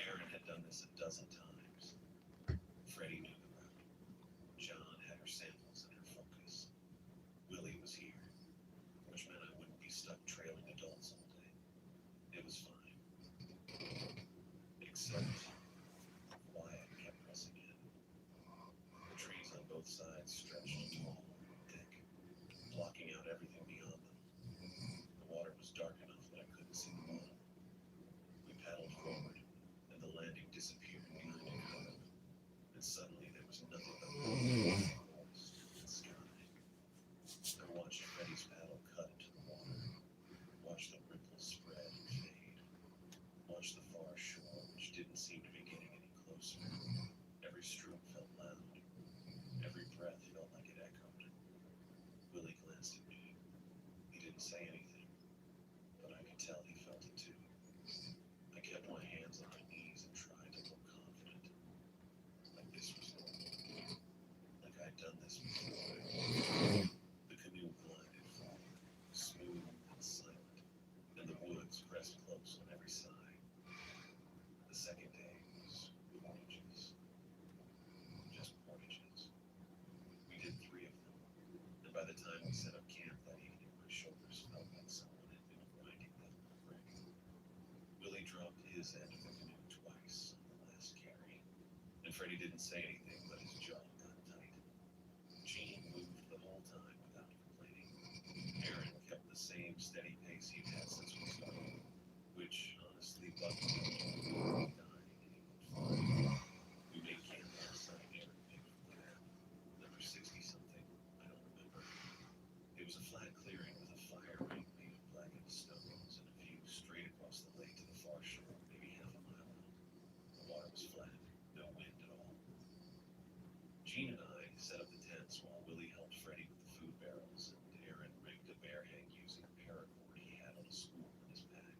Aaron had done this a dozen times. Freddie knew the route. John had her samples and her focus. Willie was here, which meant I wouldn't be stuck trailing adults all day. It was fine. Except quiet kept pressing in. The trees on both sides stretched tall and thick, blocking out everything beyond them. The water was dark enough that I couldn't see the bottom. We paddled forward, and the landing disappeared behind a curve. And suddenly there was nothing but forest and sky. I watched Freddie's paddle cut into the water, watched the ripples spread and fade, watched the far shore, which didn't seem to be glanced at me. He didn't say anything, but I could tell he felt it too. I kept my hands on my knees and tried to look confident, like this was normal, like I'd done this before. The canoe glided forward, smooth and silent, and the woods pressed close on every side. The second day was portages. Just portages. We did 3 of them, and by the time we set up camp that evening, my shoulders felt like someone had been grinding them with a brick. Willie dropped his end of the canoe twice on the last carry, and Freddie didn't say anything, but his jaw got tight. Gene moved the whole time without complaining. Aaron kept the same steady pace he'd had since we started, which honestly bugged me. He died and he looked fine. We made camp last night. Aaron picked from the map. Number 60-something. I don't remember. It was a flat clearing with a fire ring made of blackened stones and a view straight across the lake to the far shore, maybe half a mile out. The water was flat, no wind at all. Gene and I set up the tents while Willie helped Freddie with the food barrels, and Aaron rigged a bear hang using a paracord he had on a spool in his bag.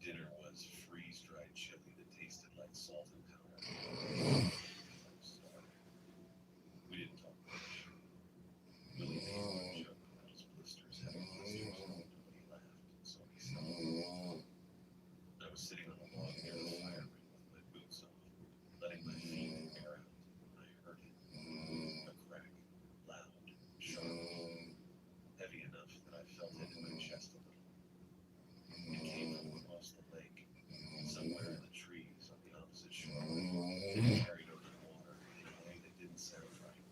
Dinner was freeze-dried chili that tasted like salt and powder. I was starving. We didn't talk much. Willie made one joke about his blisters having blisters, and nobody laughed, so he stopped. I was sitting on a log near the fire ring with my boots off, letting my feet air out, when I heard it. A crack, loud, sharp, heavy enough that I felt it in my chest a little. It came from across the lake, somewhere in the trees on the opposite shore. It carried over the water in a way that didn't sound right.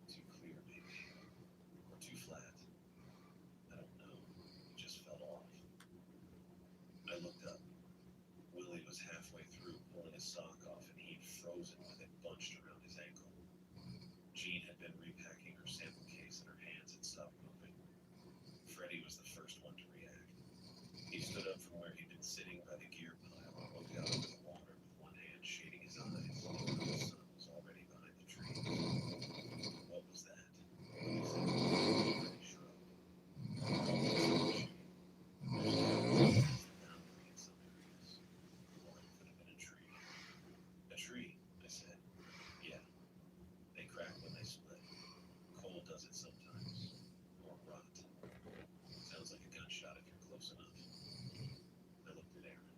Too clear, maybe. Or too flat. I don't know. It just felt off. I looked up. Willie was halfway through pulling his sock off, and he'd frozen with it bunched around his ankle. Jean had been repacking her sample case, and her hands had stopped moving. Freddie was the first one to react. He stood up from where he'd been sitting by the gear pile and looked out over the water with one hand shading his eyes. The sun was already behind the trees. What was that? Willie said. Freddie shrugged. There's the boundary in some areas. Or it could have been a tree. A tree, I said. Yeah. They crack when they split. Coal does it sometimes. Or rot. Sounds like a gunshot if you're close enough. I looked at Aaron.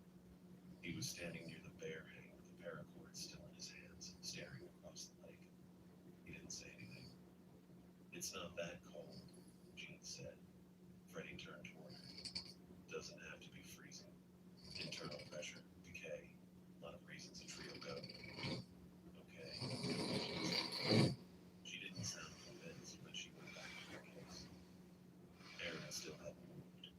He was standing near the bear hang with the paracord still in his hands, staring across the lake. He didn't say anything. It's not that cold, Gene said. Freddie turned toward her. Doesn't have to be freezing. Internal pressure, decay. A lot of reasons a tree will go. Okay. She didn't sound convinced, but she went back to her case. Aaron still hadn't moved.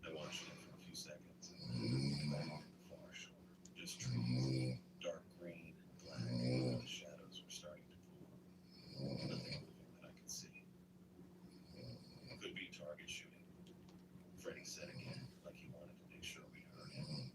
I watched him for a few seconds, and then moved back to the far shore. Just trees, dark green and black, where the shadows were starting to pool. Nothing moving that I could see. Could be target shooting. Freddie said again, like he wanted to make sure we heard him.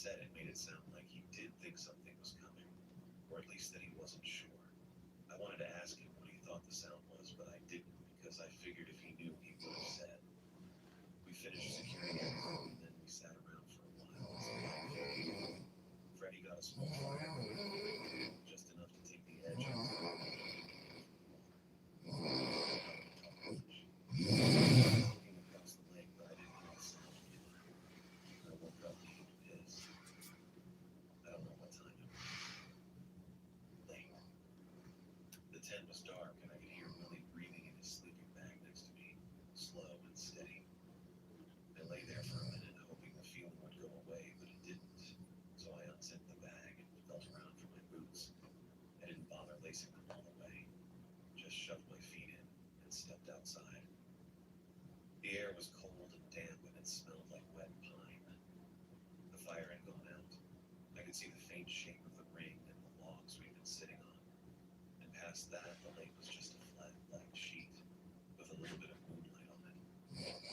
said it made it sound like he did think something was coming, or at least that he wasn't sure. I wanted to ask him what he thought the sound was, but I didn't because I figured if he knew, he would have said. We finished securing everything, and then we sat around for a while as the light faded. Freddie got a small fire going, just enough to take the edge off. Looking across the lake, but I didn't hear the sound anymore. I woke up being pissed. I don't know what time it was. Late. The tent was dark, and I could hear Willie breathing in his sleeping bag next to me, slow and steady. I lay there for a minute, hoping the feeling would go away, but it didn't. So I unzipped the bag and felt around for my boots. I didn't bother lacing them all the way, just shoved my feet in and stepped outside. The air was cold and damp, and it smelled like wet pine. The fire had gone out. I could see the faint shape of the ring and the logs we'd been sitting on. And past that, the lake was just a flat black sheet with a little bit of moonlight on it.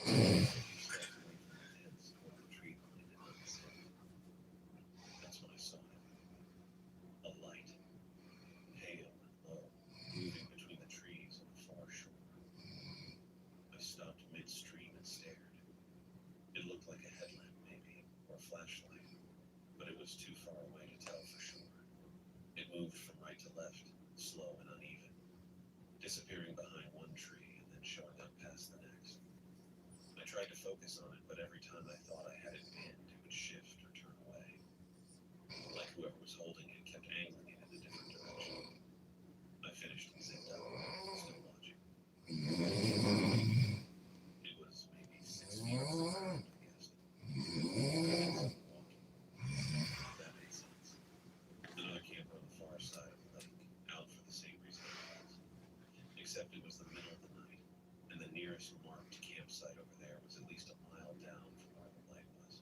A few steps away from the tents toward the tree line and unzipped. That's when I saw it. A light, pale and low, moving between the trees on the far shore. I stopped midstream and stared. It looked like a headlamp, maybe, or a flashlight, but it was too far away to tell for sure. It moved from right to left, slow and uneven, disappearing behind one tree and then showing up past the next. I tried to focus on it, but every time I thought I had it pinned, it would shift or turn away. Like whoever was holding it kept angling it in a different direction. I finished and zipped up, still watching. It was maybe 6 feet outside, I guessed. Walking. That made sense. Another camper on the far side of the lake, out for the same reason I was. Except it was the middle of the night, and the nearest marked campsite over there was at least a mile down from where the light was.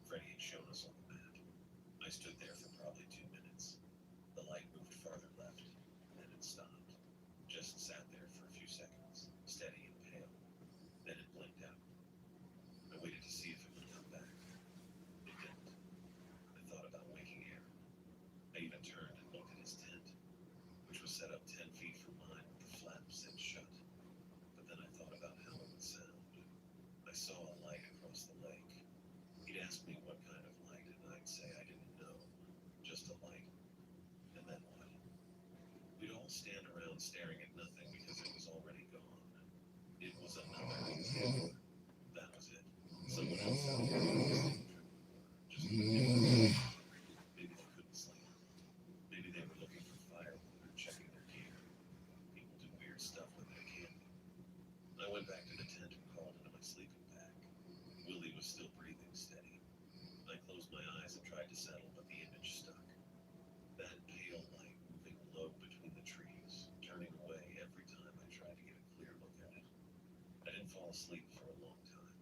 Freddie had shown us on the map. I stood there for probably 2 minutes. The light moved farther left, and then it stopped. Just sat there for a few seconds, steady and pale. Then it blinked out. I waited to see if it would come back. It didn't. I thought about waking Aaron. I even turned and looked at his tent, which was set up 10 feet from mine with the flap set shut. But then I thought about how it would sound. I saw a light across the lake. He'd ask me what kind of light, and I'd say I didn't know. Just a light. And then what? We'd all stand around staring at nothing because it was already gone. It was another camper. That was it. Someone else out there listening through the water. Just maybe they couldn't sleep. Maybe they were looking for firewood or checking their gear. People do weird stuff with their camping. I went back to the tent and crawled into my sleeping bag. Willie was still breathing steady. I closed my eyes and tried to settle, but the image stuck. That pale light moving low between the trees, turning away every time I tried to get a clear look at it. I didn't fall asleep for a long time.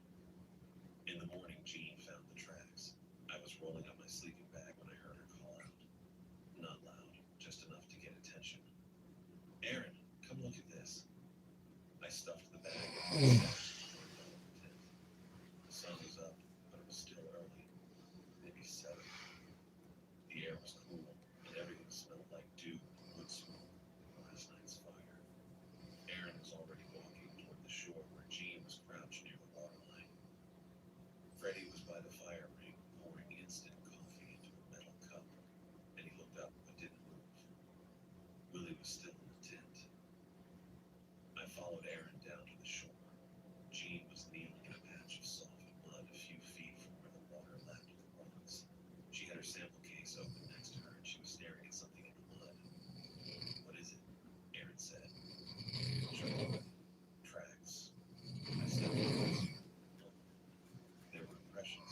In the morning, Jean found the tracks. I was rolling up my sleeping bag when I heard her call out. Not loud, just enough to get attention. Aaron, come look at this. I stuffed the bag in my sack and went out of the tent. The sun was up, but it was still early. Maybe 7. The air was cool, and everything smelled like dew and wood smoke from last night's fire. Aaron was already walking toward the shore where Jean was crouched near the waterline. Freddie was by the fire ring, pouring instant coffee into a metal cup, and he looked up but didn't move. Willie was still in the tent. I followed Aaron down to the shore. Jean was kneeling in a patch of soft mud a few feet from where the water lapped the rocks. She had her sample case open next to her, and she was staring at something in the mud. What is it? Aaron said. Tracks. I stepped closer. There were impressions,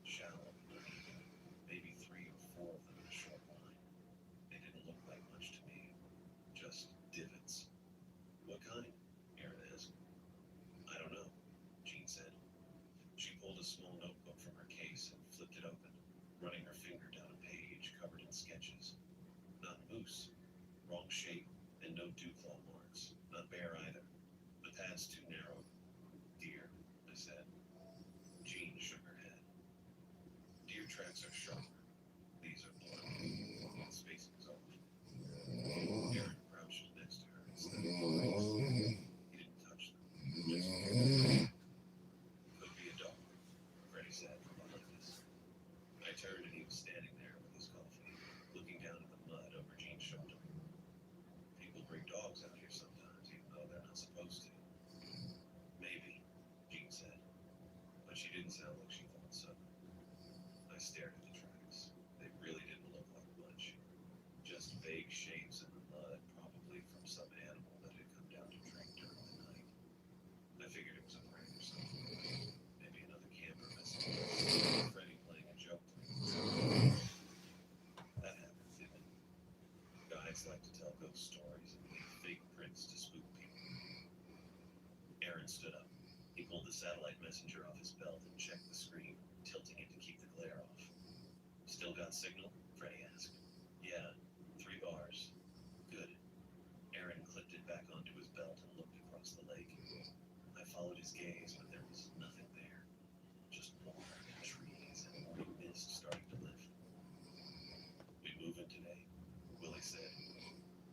shallow and uneven, maybe 3 or 4 of them in a short line. They didn't look like much to me, just divots. What kind? Aaron asked. I don't know, Jean said. She pulled a small notebook from her case and flipped it open, running her finger down a page covered in sketches. Not moose, wrong shape, and no dew claw marks. Not bear either. The pad's too narrow. Deer, I said. Jean shook her head. Deer tracks are sharper. These are blunt. Spacing's off. Aaron crouched next to her and studied the tracks. He didn't touch them. Just could be a dog, Freddie said from behind us. I turned and he was standing there with his coffee, looking down at the mud over Jean's shoulder. People bring dogs out here sometimes, even though they're not supposed to. Maybe, Jean said, but she didn't sound like she thought so. I stared at the tracks. They really didn't look like much. Just vague shapes in the mud, probably from some animal that had come down to drink during the night. I figured it was a prank or something. Maybe another camper messing with us. Freddie playing a joke. That happens, didn't it? Guys like to tell ghost stories and leave fake prints to spook people. Aaron stood up. He pulled the satellite messenger off his belt and checked the screen, tilting it to keep the glare off. Still got signal? Freddie asked. Yeah, 3 bars. Good. Aaron clipped it back onto his belt and looked across the lake. I followed his gaze, but there was nothing there. Just water and trees and morning mist starting to lift. We moving today? Willie said.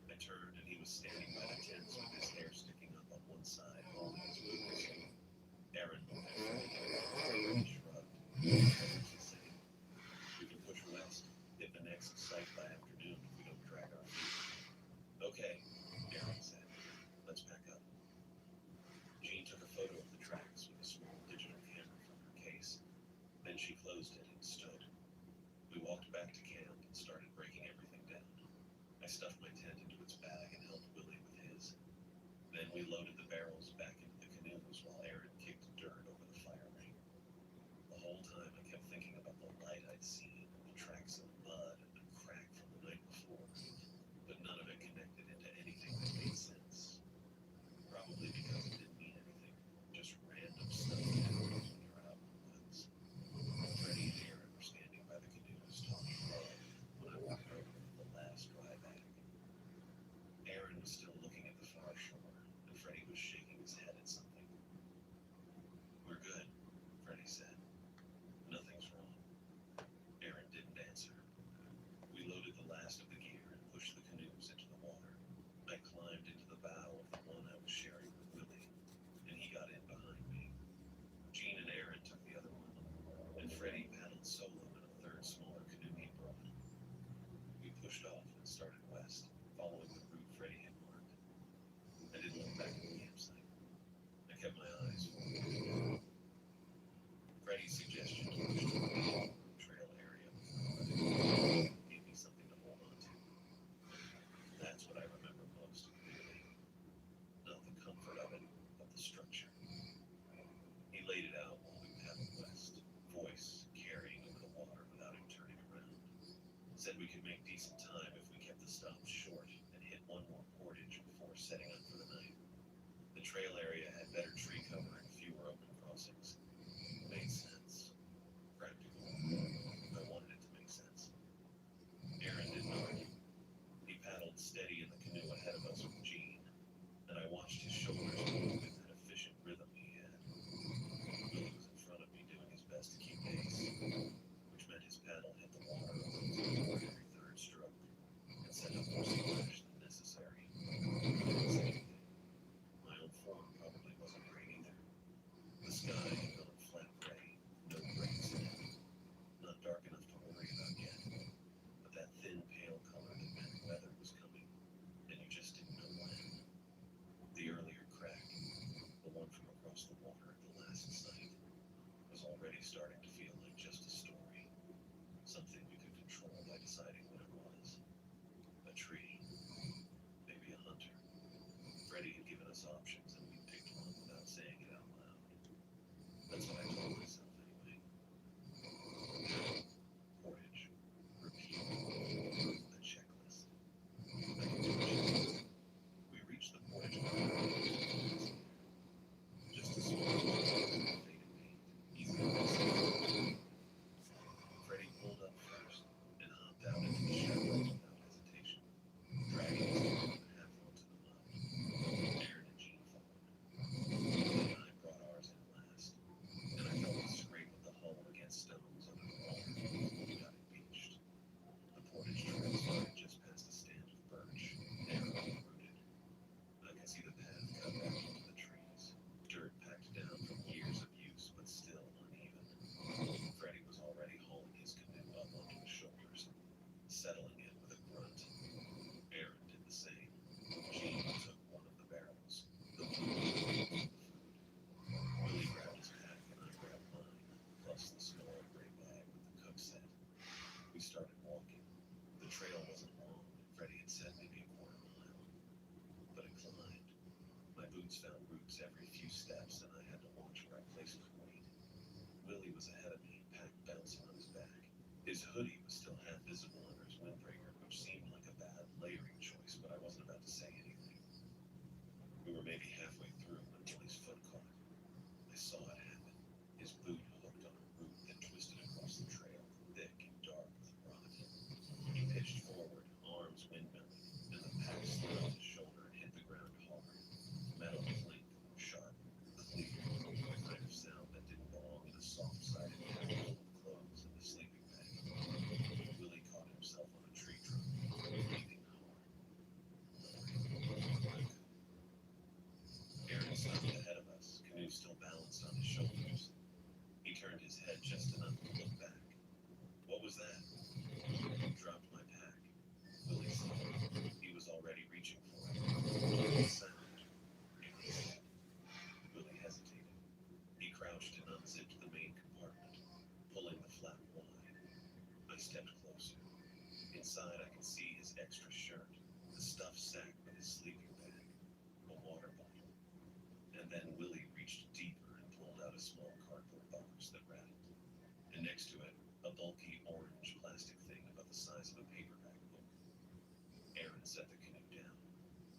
I turned and he was standing by the tents with his hair sticking up on one side, holding his boots. Aaron looked at Freddie. He shrugged. He said, we can push west, hit the next site by afternoon if we don't drag our feet. Okay, Aaron said. Let's pack up. Jean took a photo of the tracks with a small digital camera from her case. Then she closed it and stood. We walked back to camp and started breaking everything down. I stuffed my tent into its bag and helped Willie with his. Then we loaded the barrels back into the canoes while Aaron kicked dirt over the fire ring. The whole time I kept thinking about the light I'd seen, the tracks of mud and the crack from the night before, but none of it connected into anything that made sense. Probably because it didn't mean anything, just random stuff that happens when you're out in the woods. Freddie and Aaron were standing by the canoes talking low when I walked over with the last dry bag. Aaron was still looking at the far shore, and Freddie was shaking his head at something. We're good, Freddie said. Nothing's wrong. Aaron didn't answer. We loaded the last of the gear and pushed the canoes into the water. I climbed into the bow of the one I was sharing with Willie, and he got in behind me. Jean and Aaron took the other one, and Freddie paddled solo in a third smaller canoe he brought. We pushed off and started west, following the route Freddie had marked. I didn't look back at the campsite. I kept my eyes forward. Freddie's suggestion to push to the trail area gave me something to hold on to. That's what I remember most clearly. Not the comfort of it, but the structure. He laid it out while we paddled west, voice carrying over the water without him turning around. Said we could make decent time if we kept the stops short and hit one more portage before setting up for the night. The trail area had better tree cover and fewer open crossings. Made sense. Practical. I wanted it to make sense. Aaron didn't argue. He paddled steady in the canoe ahead of us with Jean, and I watched his shoulders move in that efficient rhythm he had. Willie was in front of me doing his best to keep pace, which meant his paddle hit the water a little too hard every third stroke and set up more splash than necessary. I didn't say anything. My own form probably wasn't great either. The sky had gone flat gray, no breaks in it. Not dark enough to worry about yet, but that thin pale color that meant weather was coming, and you just didn't know when. The earlier crack, the one from across the water at the last sight, was already starting to feel like just a story, something we could control by deciding what it was. A tree, maybe a hunter. Freddie had given us options, and we picked one without saying it out loud. That's what I told myself anyway. Portage. Repeat. A checklist. I could do a checklist. We reached the portage line. Just a small faded paint. Easy to miss. Lutes found roots every few steps, and I had to watch where I placed my weight. Willie was ahead of me, pack bouncing on his back. His hoodie was still half visible under his windbreaker, which seemed like a bad layering choice, but I wasn't about to say anything. We were maybe halfway through when Willie's foot caught. I saw it happen. His boot hooked on a root that twisted across the trail, thick and dark with rot. He pitched forward, arms windmilling, and the pack slid off his shoulder and hit the ground hard. Metal clinked, sharp, clear, the kind of sound that didn't belong in a soft-sided bag full of clothes in the sleeping bag. Willie caught himself on a tree trunk, breathing hard. Aaron stopped ahead of us, canoe still balanced on his shoulders. He turned his head just enough to look back. What was that? Dropped my pack. Willie saw it. He was already reaching for it. What was the sound? Aaron said. Willie hesitated. He crouched and unzipped the main compartment, pulling the flap wide. I stepped closer. Inside I could see his extra shirt, the stuffed sack with his sleeping bag, a water bottle. And then Willie reached deeper and pulled out a small cardboard box that rattled. And next to it, a bulky orange plastic thing about the size of a paperback book. Aaron set the canoe down.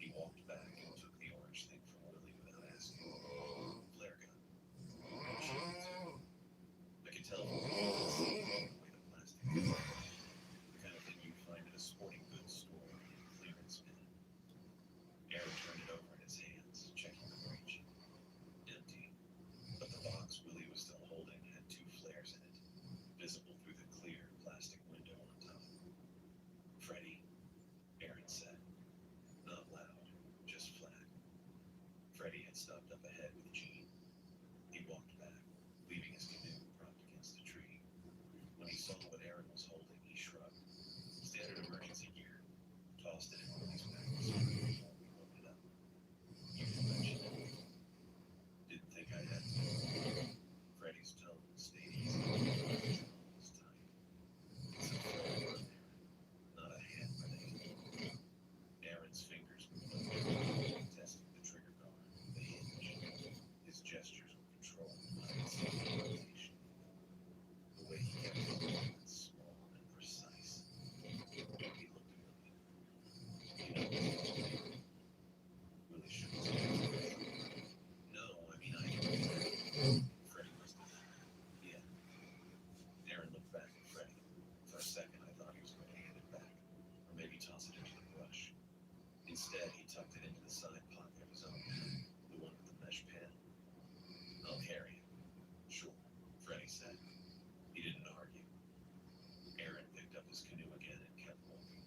He walked back and took the orange thing from Willie without asking. Flare gun. I could tell from the way the plastic is. The kind of thing you'd find at a sporting goods store in a clearance bin. Aaron turned it over in his hands, checking the breech. Empty. But the box Willie was still holding had two flares in it, visible through the clear plastic window on top. Freddie, Aaron said. Not loud, just flat. Freddie had stopped up ahead with Jean. He walked back, leaving his canoe propped against a tree. When he saw what Aaron was holding, he shrugged. Standard emergency gear. Tossed it in Willie's back before we loaded up. You can mention it. Didn't think I had to. Freddie's tone stayed easy. His tight. It's a full run, not a hand grenade. Aaron's fingers moved over, testing the trigger guard, the hinge. His gestures were controlled by his rotation. The way he kept his movements small and precise. He looked at Willie. You know what's wrong? Willie shook his head. No, I mean, I can. Freddie must have. Yeah. Aaron looked back at Freddie. For a second, I thought he was going to hand it back, or maybe toss it into the brush. Instead, he tucked it into the side pocket of his own pack, the one with the mesh panel. I'll carry it. Sure, Freddie said. He didn't argue. Aaron picked up his canoe again and kept walking.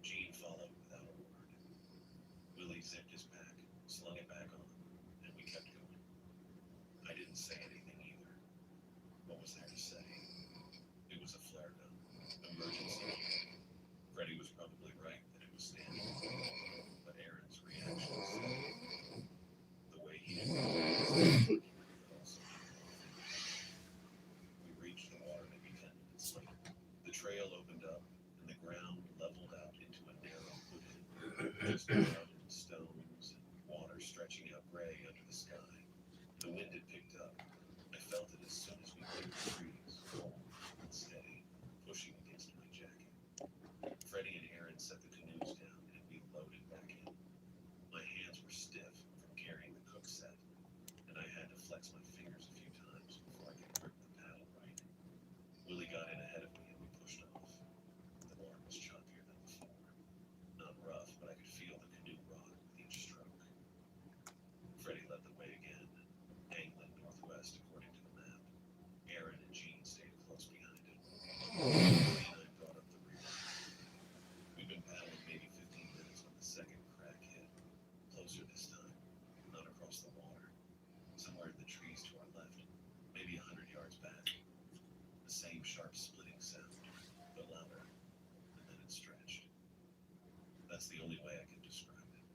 Jean followed without a word. Willie zipped his pack, slung it back on, and we kept going. I didn't say anything either. What was there to say? It was a flare gun. Emergency gear. Freddie was probably right that it was standing. But Aaron's reaction said the way he did also. We reached the water maybe 10 minutes later. The trail opened up and the ground leveled out into a narrow footing, just mud and stones and water stretching out gray under the sky. The wind had picked up. I felt it as soon as we cleared the trees, cold and steady, pushing against my jacket. Freddie and Aaron set the canoes down and we loaded back in. My hands were stiff from carrying the cook set, and I had to flex my fingers a few times before I could grip the paddle right. Willie got in ahead of me and we pushed off. The water was choppier than before. Not rough, but I could feel the canoe rock with each stroke. Freddie led the way again, angling northwest according to the map. Aaron and Jean stayed close behind him. Willie and I brought up the rear. We'd been paddling maybe 15 minutes when the second crack hit. Closer this time, not across the water. Somewhere in the trees to our left, maybe 100 yards back. The same sharp splitting sound, but louder, and then it stretched. That's the only way I can describe it.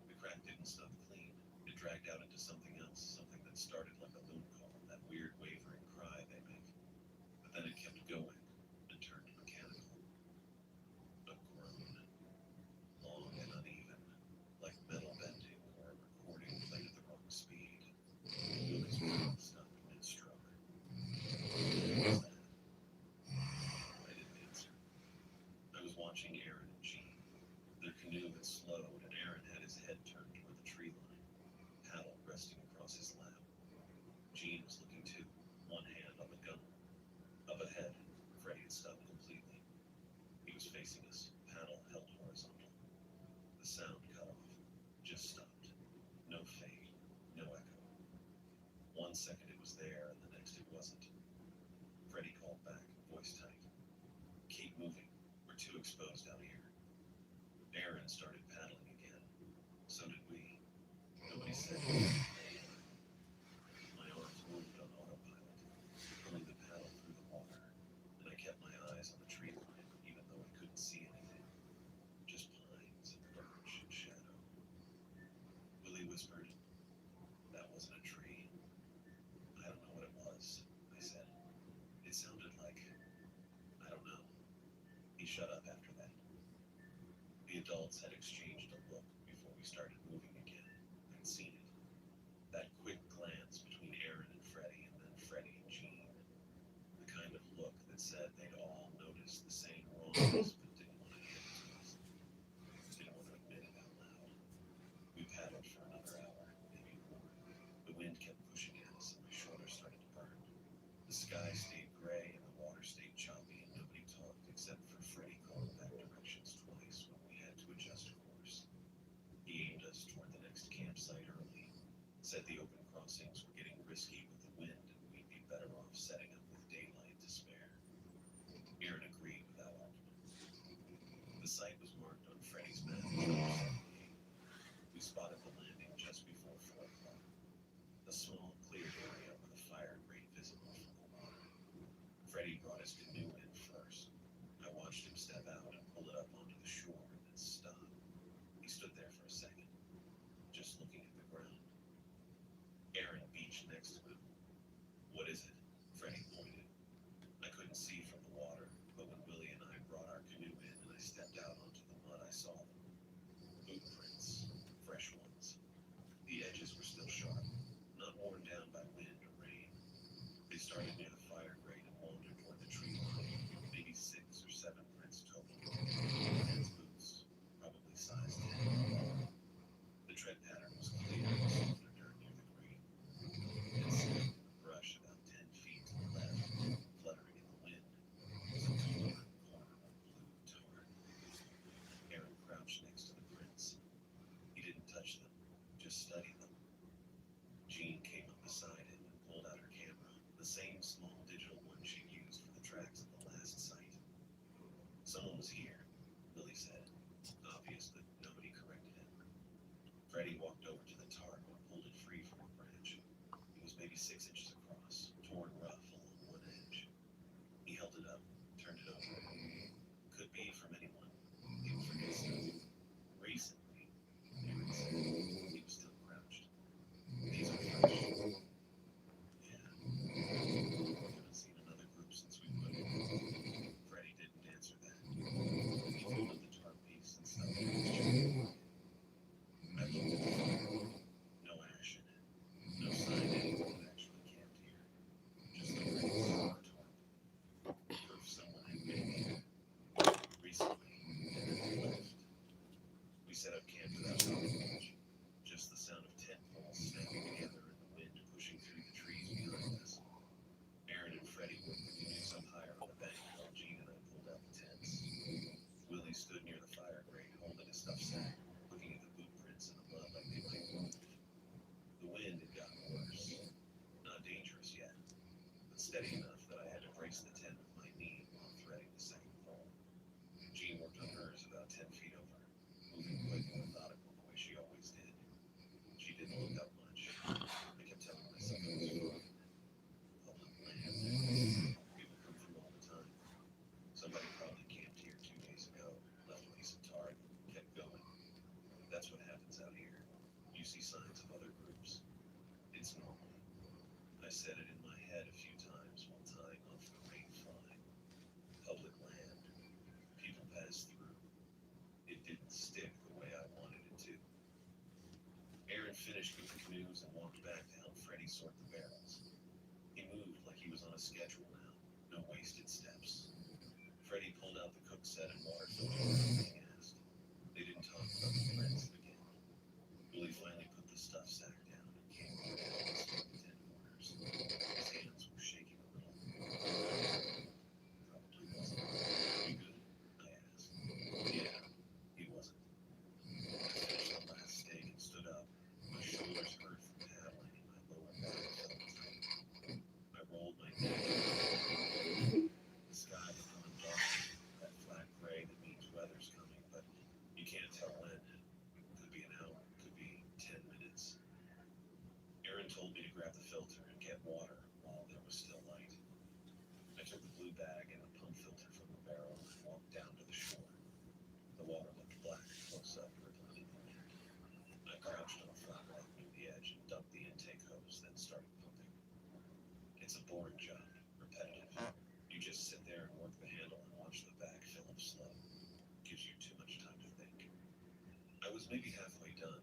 The crack didn't stop clean. It dragged out into something else, something that started like a loon call, that weird wavering cry they make. But then it kept going and turned mechanical. A groan, long and uneven, like metal bending or a watching Aaron and Jean. Their canoe had slowed, and Aaron had his head turned toward the tree line, paddle resting across his lap. Jean was looking too, one hand on the gunwale. Up ahead, Freddie had stopped completely. He was facing us, paddle held horizontal. The sound cut off, just stopped. No fade, no echo. 1 second it was there, and the next it wasn't. Freddie called back, voice tight. Keep moving. We're too exposed out here. Aaron started paddling again. So did we. Nobody said anything. My arms moved on autopilot, pulling the paddle through the water, and I kept my eyes on the tree line, even though I couldn't see anything. Just pines and birch and shadow. Willie whispered, "That wasn't a tree." "I don't know what it was," I said. "It sounded like, I don't know." He shut up after that. The adults had exchanged a look before we started moving again. I'd seen it. That quick glance between Aaron and Freddie, and then Freddie and Jean. The kind of look that said they'd all noticed the same wrongs but didn't want to admit it to us. Didn't want to admit it out loud. We paddled for another hour, maybe more. The wind kept pushing at us, and my shoulder started to burn. The sky stayed gray, and the water stayed choppy, and nobody talked except for Freddie calling back directions twice when we had to adjust course. He aimed us toward the next campsite early, said the open crossings were getting risky with the wind, and we'd be better off setting up with daylight to spare. Aaron agreed without argument. The site was marked on Freddie's map as number 78. We spotted the landing just before 4 o'clock. A small, cleared area with a fire grate visible from the water. Freddie brought his canoe in first. I watched him step out and pull it up onto the shore and then stop. He stood there for a second, just looking at the ground. Aaron beached next to him. "What is it?" Freddie pointed. I couldn't see from the water, but when Willie and I brought our canoe in and I stepped out onto the mud, I saw them. Boot prints, fresh ones. The edges were still sharp, not worn down by wind or rain. They started near the fire grate and wandered toward the tree line, maybe 6 or 7 prints total. Men's boots, probably size 10. The tread pattern was clear in the softer dirt near the grate. And sitting in the brush about 10 feet to the left, fluttering in the wind, was a torn corner of blue tar. Aaron crouched next to the prints. He didn't touch them, just studied them. Jean came up beside him and pulled out her camera, the same small digital one she'd used for the tracks at the last site. "Someone was here," Willie said. Obvious that nobody corrected him. Freddie walked over to the tarp and pulled it free from a branch. It was maybe 6 inches across, torn rough along one edge. He held it up, turned it over. "Could be from anyone. People forget stuff. Recently," Aaron said. He was still crouched. "These are fresh." "Yeah. Haven't seen another group since we put in." Freddie didn't answer that. He folded the tarp piece and stuffed it in his jacket. I looked at the fire. No ash in it. No sign anyone had actually camped here. Just the rings on the tarp. Proof someone had been here. Recently, and then left. We set up camp without knowledge. Just the sound of tent poles snapping together and the wind pushing through the trees behind us. Aaron and Freddie worked the canoes up higher on the bank while Jean and I pulled out the tents. Willie stood near the fire grate, holding a stuffed sack, looking at the boot prints in the mud like they might move. The wind had gotten worse. Not dangerous yet, but steady enough that I had to brace the tent with my knee while threading the second pole. Jean worked on hers about 10 feet over, moving quick and methodical the way she always did. She didn't look up much. I kept telling myself it was fine. Public land. People come through all the time. Somebody probably camped here 2 days ago, left a piece of tarp, kept going. That's what happens out here. You see signs of other groups. It's normal. I said it in my head a few times while tying off the rain fly. Public land. People pass through. It didn't stick the way I wanted it to. Aaron finished with the canoes and walked back to help Freddie sort the barrels. He moved like he was on a schedule now. No wasted steps. Freddie pulled out the cook set and water He asked. They didn't talk about the plans again. Willie finally put the stuff sack down and came down and stood with 10 corners. His hands were shaking a little. Probably wasn't. You good? I asked. Yeah, he wasn't. I finished the last steak and stood up. My shoulders hurt from paddling and my lower back felt tight. I rolled my neck. The sky had gone dark, that flat gray that means weather's coming, but you can't tell when. Could be an hour, could be 10 minutes. Aaron told me to grab the filter and get water while there was still light. I took the blue bag and a pump filter from the barrel and walked down to the shore. The water looked black close up, rippling in the wind. I crouched on a flat rock near the edge and dumped the intake hose, then started pumping. It's a boring job, repetitive. You just sit there and work the handle and watch the bag fill up slow. Gives you too much time to think. I was maybe halfway done